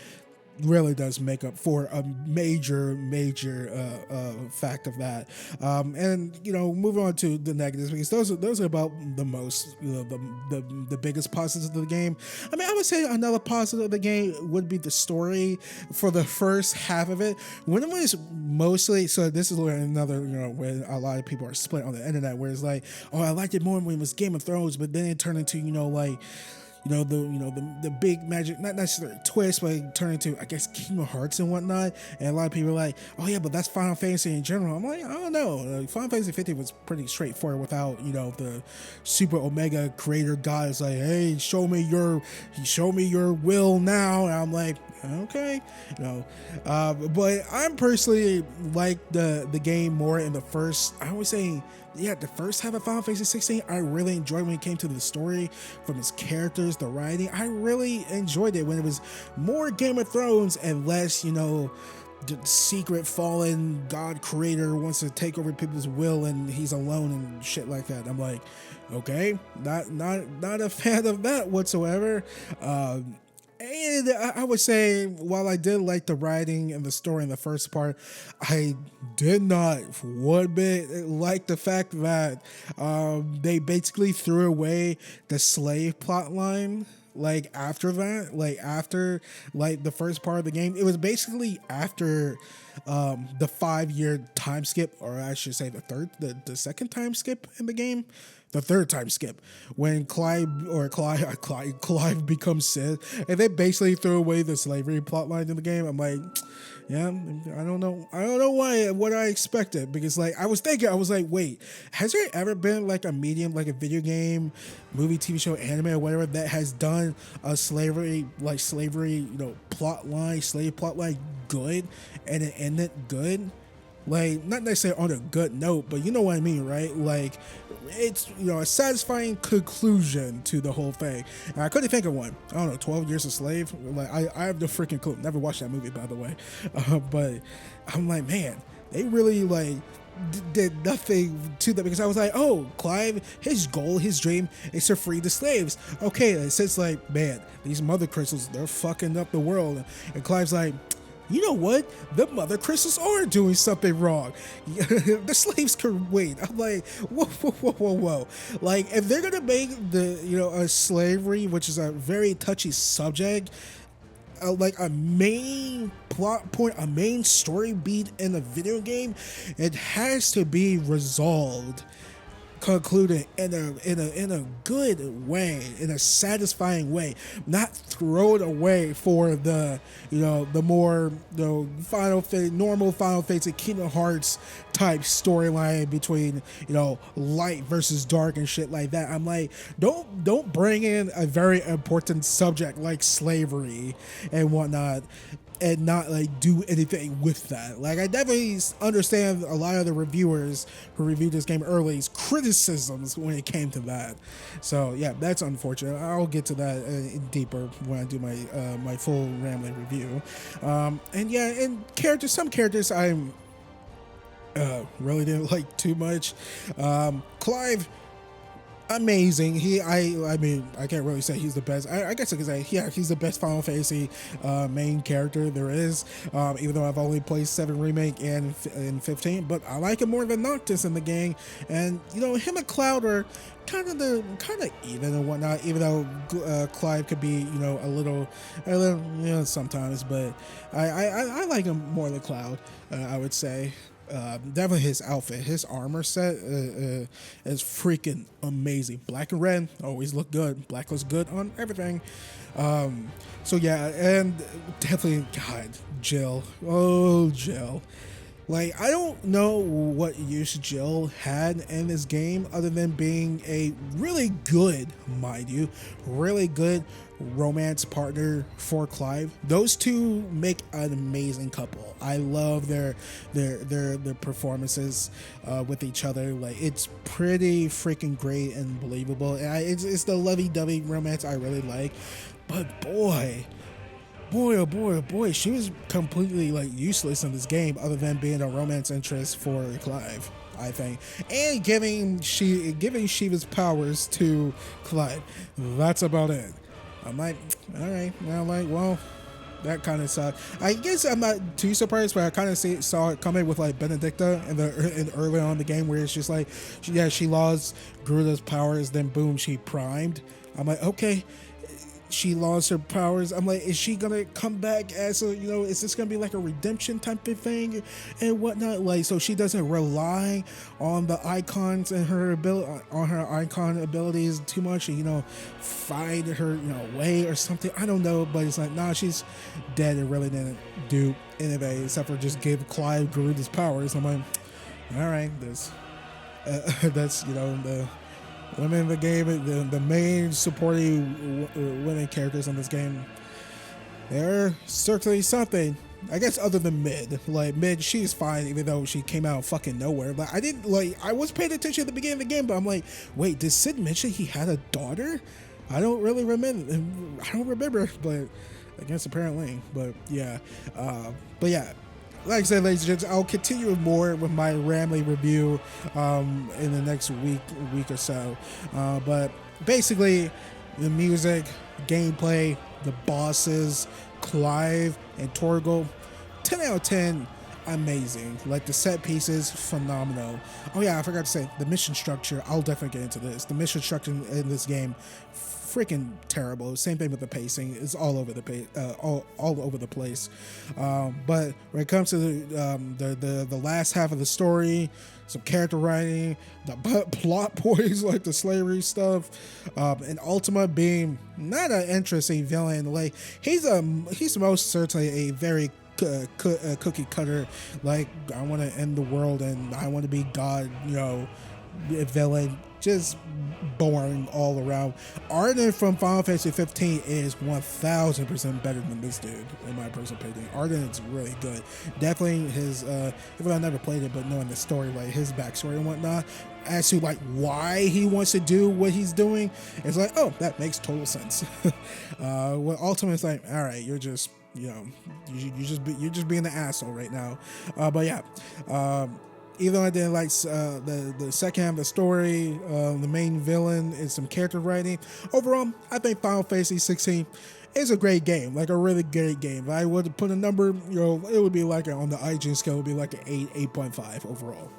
really does make up for a major fact of that. And, you know, moving on to the negatives, because those are about the most, you know, the biggest positives of the game. I mean, I would say another positive of the game would be the story for the first half of it. When it was mostly, so this is another, you know, where a lot of people are split on the internet, where it's like, oh, I liked it more when it was Game of Thrones, but then it turned into, you know, like, the big magic, not necessarily a twist, but it turned into, I guess, Kingdom Hearts and whatnot. And a lot of people are like, oh yeah, but that's Final Fantasy in general. I'm like, I don't know. Final Fantasy 15 was pretty straightforward without, you know, the Super Omega creator god is like, hey, show me your will now. And I'm like, okay, you know, but I'm personally like the game more in the first, I would say, yeah, the first half of Final Fantasy 16, I really enjoyed when it came to the story, from its characters, the writing. I really enjoyed it when it was more Game of Thrones and less, you know, the secret fallen god creator wants to take over people's will and he's alone and shit like that. I'm like, okay, not a fan of that whatsoever. And I would say, while I did like the writing and the story in the first part, I did not for one bit like the fact that they basically threw away the slave plot line. Like after that, like after like the first part of the game, it was basically after the 5-year time skip, or I should say the second time skip in the game. The third time skip, when Clive becomes Sith, and they basically threw away the slavery plotline in the game. I'm like, yeah, I don't know what I expected, because like I was like, wait, has there ever been like a medium, like a video game, movie, TV show, anime, or whatever that has done a slavery, you know, slave plotline good, and it ended good? Like, not necessarily on a good note, but you know what I mean, right? Like, it's, you know, a satisfying conclusion to the whole thing. And I couldn't think of one. I don't know, 12 Years a Slave? Like, I have no freaking clue. Never watched that movie, by the way. But I'm like, man, they really, like, did nothing to that, because I was like, oh, Clive, his goal, his dream is to free the slaves. Okay, it says like, man, these mother crystals, they're fucking up the world. And Clive's like, you know what? The mother crystals are doing something wrong. The slaves can wait. I'm like, whoa. Like, if they're gonna make the, you know, a slavery, which is a very touchy subject, like a main plot point, a main story beat in a video game, it has to be resolved, concluded in a good way, in a satisfying way, not thrown away for the, you know, the more, you know, normal Final Fantasy Kingdom Hearts type storyline between, you know, light versus dark and shit like that. I'm like, don't bring in a very important subject like slavery and whatnot and not like do anything with that. Like, I definitely understand a lot of the reviewers who reviewed this game early's criticisms when it came to that. So yeah, that's unfortunate. I'll get to that deeper when I do my my full rambling review. And yeah, and some characters I'm really didn't like too much. Clive, amazing. I mean, I can't really say he's the best. I guess I could say, yeah, he's the best Final Fantasy main character there is, even though I've only played 7 Remake and 15, but I like him more than Noctis in the game. And, you know, him and Cloud are kind of even and whatnot, even though Clive could be, you know, a little, you know, sometimes, but I like him more than Cloud, I would say. Definitely his outfit, his armor set is freaking amazing. Black and red always look good. Black looks good on everything. So yeah, and definitely, God, Jill. Oh, Jill. Like, I don't know what use Jill had in this game other than being a really good, mind you, really good romance partner for Clive. Those two make an amazing couple. I love their performances with each other. Like, it's pretty freaking great and believable. And it's the lovey-dovey romance I really like. But boy, oh boy, she was completely like useless in this game other than being a romance interest for Clive, I think, and giving Shiva's powers to Clive. That's about it. I'm like, all right. Now, like, well, that kind of sucked. I guess I'm not too surprised, but I kind of saw it coming with like Benedicta in early on in the game, where it's just like, she lost Garuda's powers, then boom, she primed. I'm like, okay. She lost her powers. I'm like, is she gonna come back as a, you know, is this gonna be like a redemption type of thing and whatnot? Like, so she doesn't rely on the icons and her icon abilities too much, and, you know, find her, you know, way or something. I don't know, but it's like, nah, she's dead and really didn't do anything except for just give Clive Garuda's powers. I'm like, all right, that's, you know, the women in the game, the main supporting women characters in this game, they're certainly something. I guess other than Mid, like Mid, she's fine even though she came out of fucking nowhere. Like I was paying attention at the beginning of the game, but I'm like, wait, did Sid mention he had a daughter? I don't really remember. I don't remember, but I guess apparently. But yeah, like I said, ladies and gents, I'll continue more with my rambling review in the next week or so. But basically, the music, gameplay, the bosses, Clive and Torgal, 10 out of 10, amazing. Like the set pieces, phenomenal. Oh yeah, I forgot to say, the mission structure, I'll definitely get into this. The mission structure in this game, freaking terrible. Same thing with the pacing. It's all over the all over the place. But when it comes to the last half of the story, some character writing, the plot points like the slavery stuff, and Ultima being not an interesting villain. Like he's most certainly a very cookie cutter. Like I want to end the world and I want to be God. Villain. Just boring all around. Arden from Final Fantasy 15 is 1000% better than this dude, in my personal opinion. Arden is really good. Definitely his, even though I never played it, but knowing the story, like his backstory and whatnot, as to like why he wants to do what he's doing, it's like, oh, that makes total sense. Well, ultimately, it's like, all right, you're just, you're just being an asshole right now. But yeah. Even though I didn't like the second half of the story, the main villain, and some character writing, overall, I think Final Fantasy 16 is a great game, like a really great game. If I would put a number, it would be like on the IGN scale, it would be like an 8.5 overall.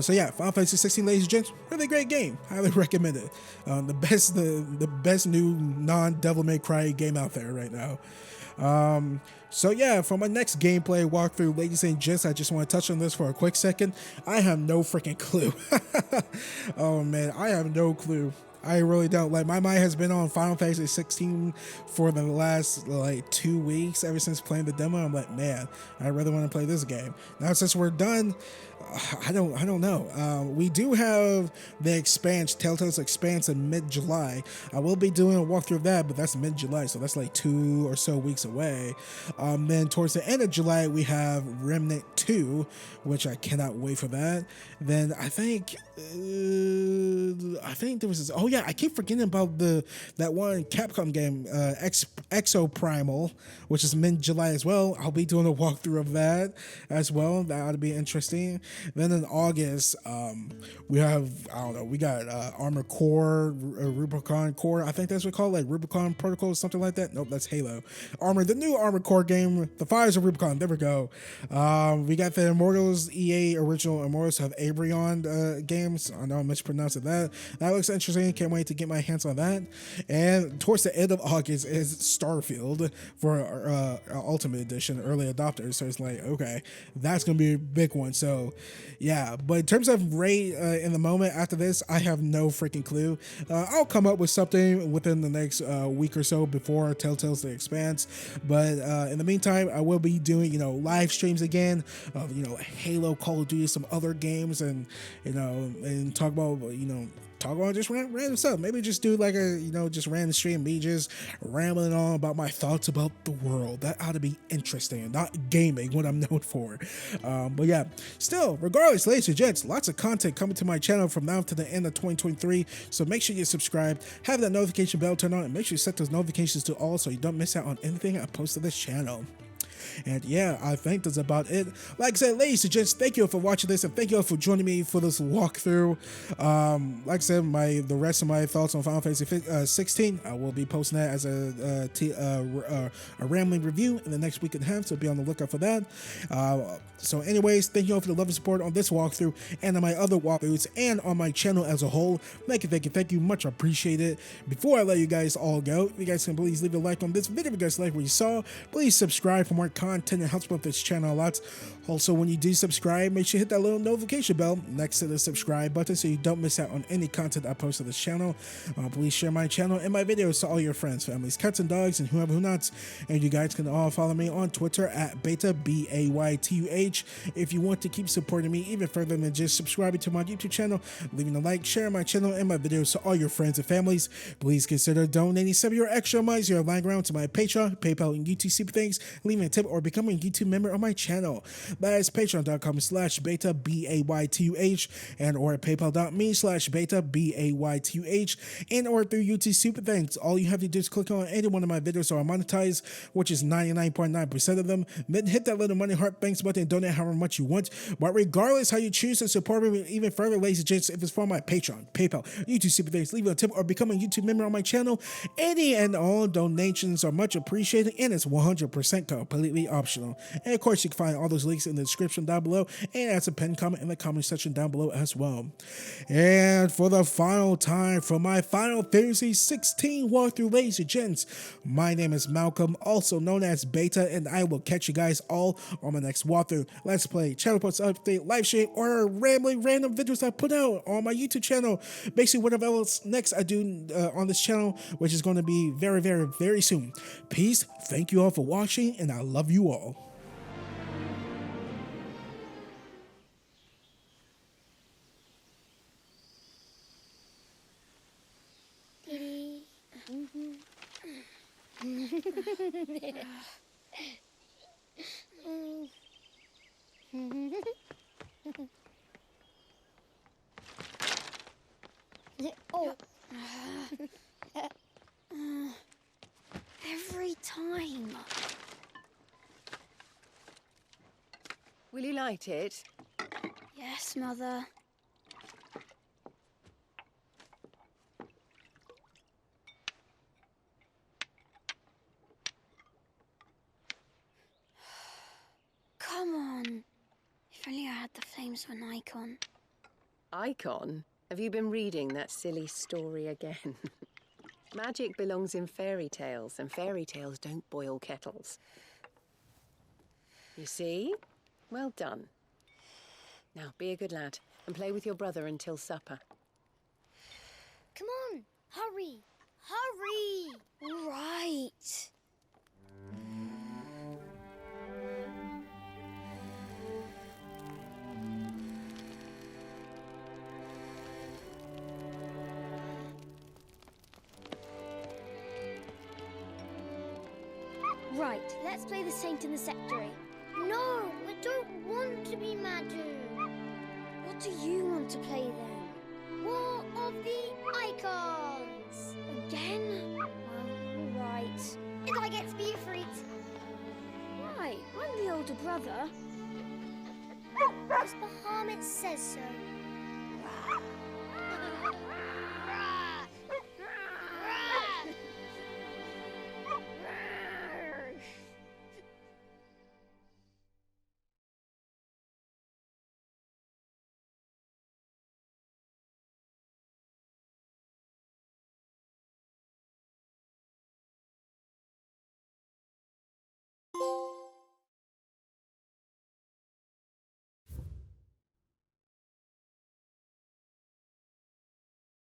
So yeah, Final Fantasy 16, ladies and gents, really great game. Highly recommend it. The best new non-Devil May Cry game out there right now. So yeah, for my next gameplay walkthrough, ladies and gents, I just want to touch on this for a quick second. I have no freaking clue. Oh man, I have no clue. I really don't. Like, my mind has been on Final Fantasy 16 for the last, 2 weeks, ever since playing the demo. I'm like, man, I really want to play this game. Now, since we're done, I don't know. We do have the expanse, Telltale's expanse in mid-July. I will be doing a walkthrough of that, but that's mid-July, so that's like 2 or so weeks away. Then towards the end of July, we have Remnant 2, which I cannot wait for that. Then I think there was this, oh yeah, I keep forgetting about that one Capcom game, Exo Primal, which is mid-July as well. I'll be doing a walkthrough of that as well. That ought to be interesting. Then in August, we have, we got Armored Core, Rubicon Core, I think that's what it's called, like Rubicon Protocol or something like that. Nope, that's Halo. The new Armored Core game, The Fires of Rubicon, there we go. We got the Immortals, EA original Immortals have Abrion games. I know I mispronounced that. That looks interesting. Can't wait to get my hands on that. And towards the end of August is Starfield for Ultimate Edition, early adopters. So it's like, okay, that's going to be a big one. So yeah, but in terms of rate in the moment after this, I have no freaking clue. I'll come up with something within the next week or so before Telltale's The Expanse. But in the meantime, I will be doing, live streams again of, Halo, Call of Duty, some other games, and, and talk about just random stuff. Maybe just do like a, just random stream, me just rambling on about my thoughts about the world. That ought to be interesting, not gaming, what I'm known for. But yeah, still, regardless, ladies and gents, lots of content coming to my channel from now to the end of 2023. So make sure you subscribe, have that notification bell turned on, and make sure you set those notifications to all so you don't miss out on anything I post to this channel. And yeah, I think that's about it. Like I said, ladies and gents, thank you all for watching this, and thank you all for joining me for this walkthrough. Like I said, the rest of my thoughts on Final Fantasy 16, I will be posting that as a rambling review in the next week and a half, so be on the lookout for that. So anyways, thank you all for the love and support on this walkthrough and on my other walkthroughs and on my channel as a whole. Thank you, much appreciated. Before I let you guys all go, if you guys can please leave a like on this video if you guys like what you saw. Please subscribe for more content. It helps with this channel a lot. Also, when you do subscribe, make sure you hit that little notification bell next to the subscribe button so you don't miss out on any content I post on this channel. Please share my channel and my videos to all your friends, families, cats and dogs, and whoever who nots. And you guys can all follow me on Twitter at Baytuh, Baytuh. If you want to keep supporting me even further than just subscribing to my YouTube channel, leaving a like, sharing my channel and my videos to all your friends and families, please consider donating some of your extra money you're lying around to my Patreon, PayPal, and YouTube Super Things, leaving a tip, or becoming a YouTube member on my channel. That is patreon.com/Baytuh, Baytuh, and or at paypal.me/Baytuh, Baytuh, and or through YouTube Super Thanks. All you have to do is click on any one of my videos so I monetize, which is 99.9% of them. Then hit that little money heart thanks button and donate however much you want. But regardless how you choose to support me even further, ladies and gents, if it's for my Patreon, PayPal, YouTube Super Thanks, leave a tip or become a YouTube member on my channel, any and all donations are much appreciated, and it's 100% completely optional. And of course, you can find all those links in the description down below, and as a pinned comment in the comment section down below as well. And for the final time for my Final Fantasy XVI walkthrough, ladies and gents, my name is Malcolm, also known as Baytuh, and I will catch you guys all on my next walkthrough, let's play, channel post update, live stream, or rambling random videos I put out on my YouTube channel. Basically, whatever else next I do on this channel, which is going to be very, very, very soon. Peace. Thank you all for watching, and I love you all. Oh. Every time. Will you light it? Yes, Mother. Come on. If only I had the flames of an icon. Icon? Have you been reading that silly story again? Magic belongs in fairy tales, and fairy tales don't boil kettles. You see? Well done. Now, be a good lad and play with your brother until supper. Come on, hurry! Hurry! All right. Right, let's play the Saint in the Secretary. No, I don't want to be Madhu. What do you want to play then? War of the Icons! Again? Well, all right. And I get to be a freak. Why? I'm the older brother. Because Bahamut says so.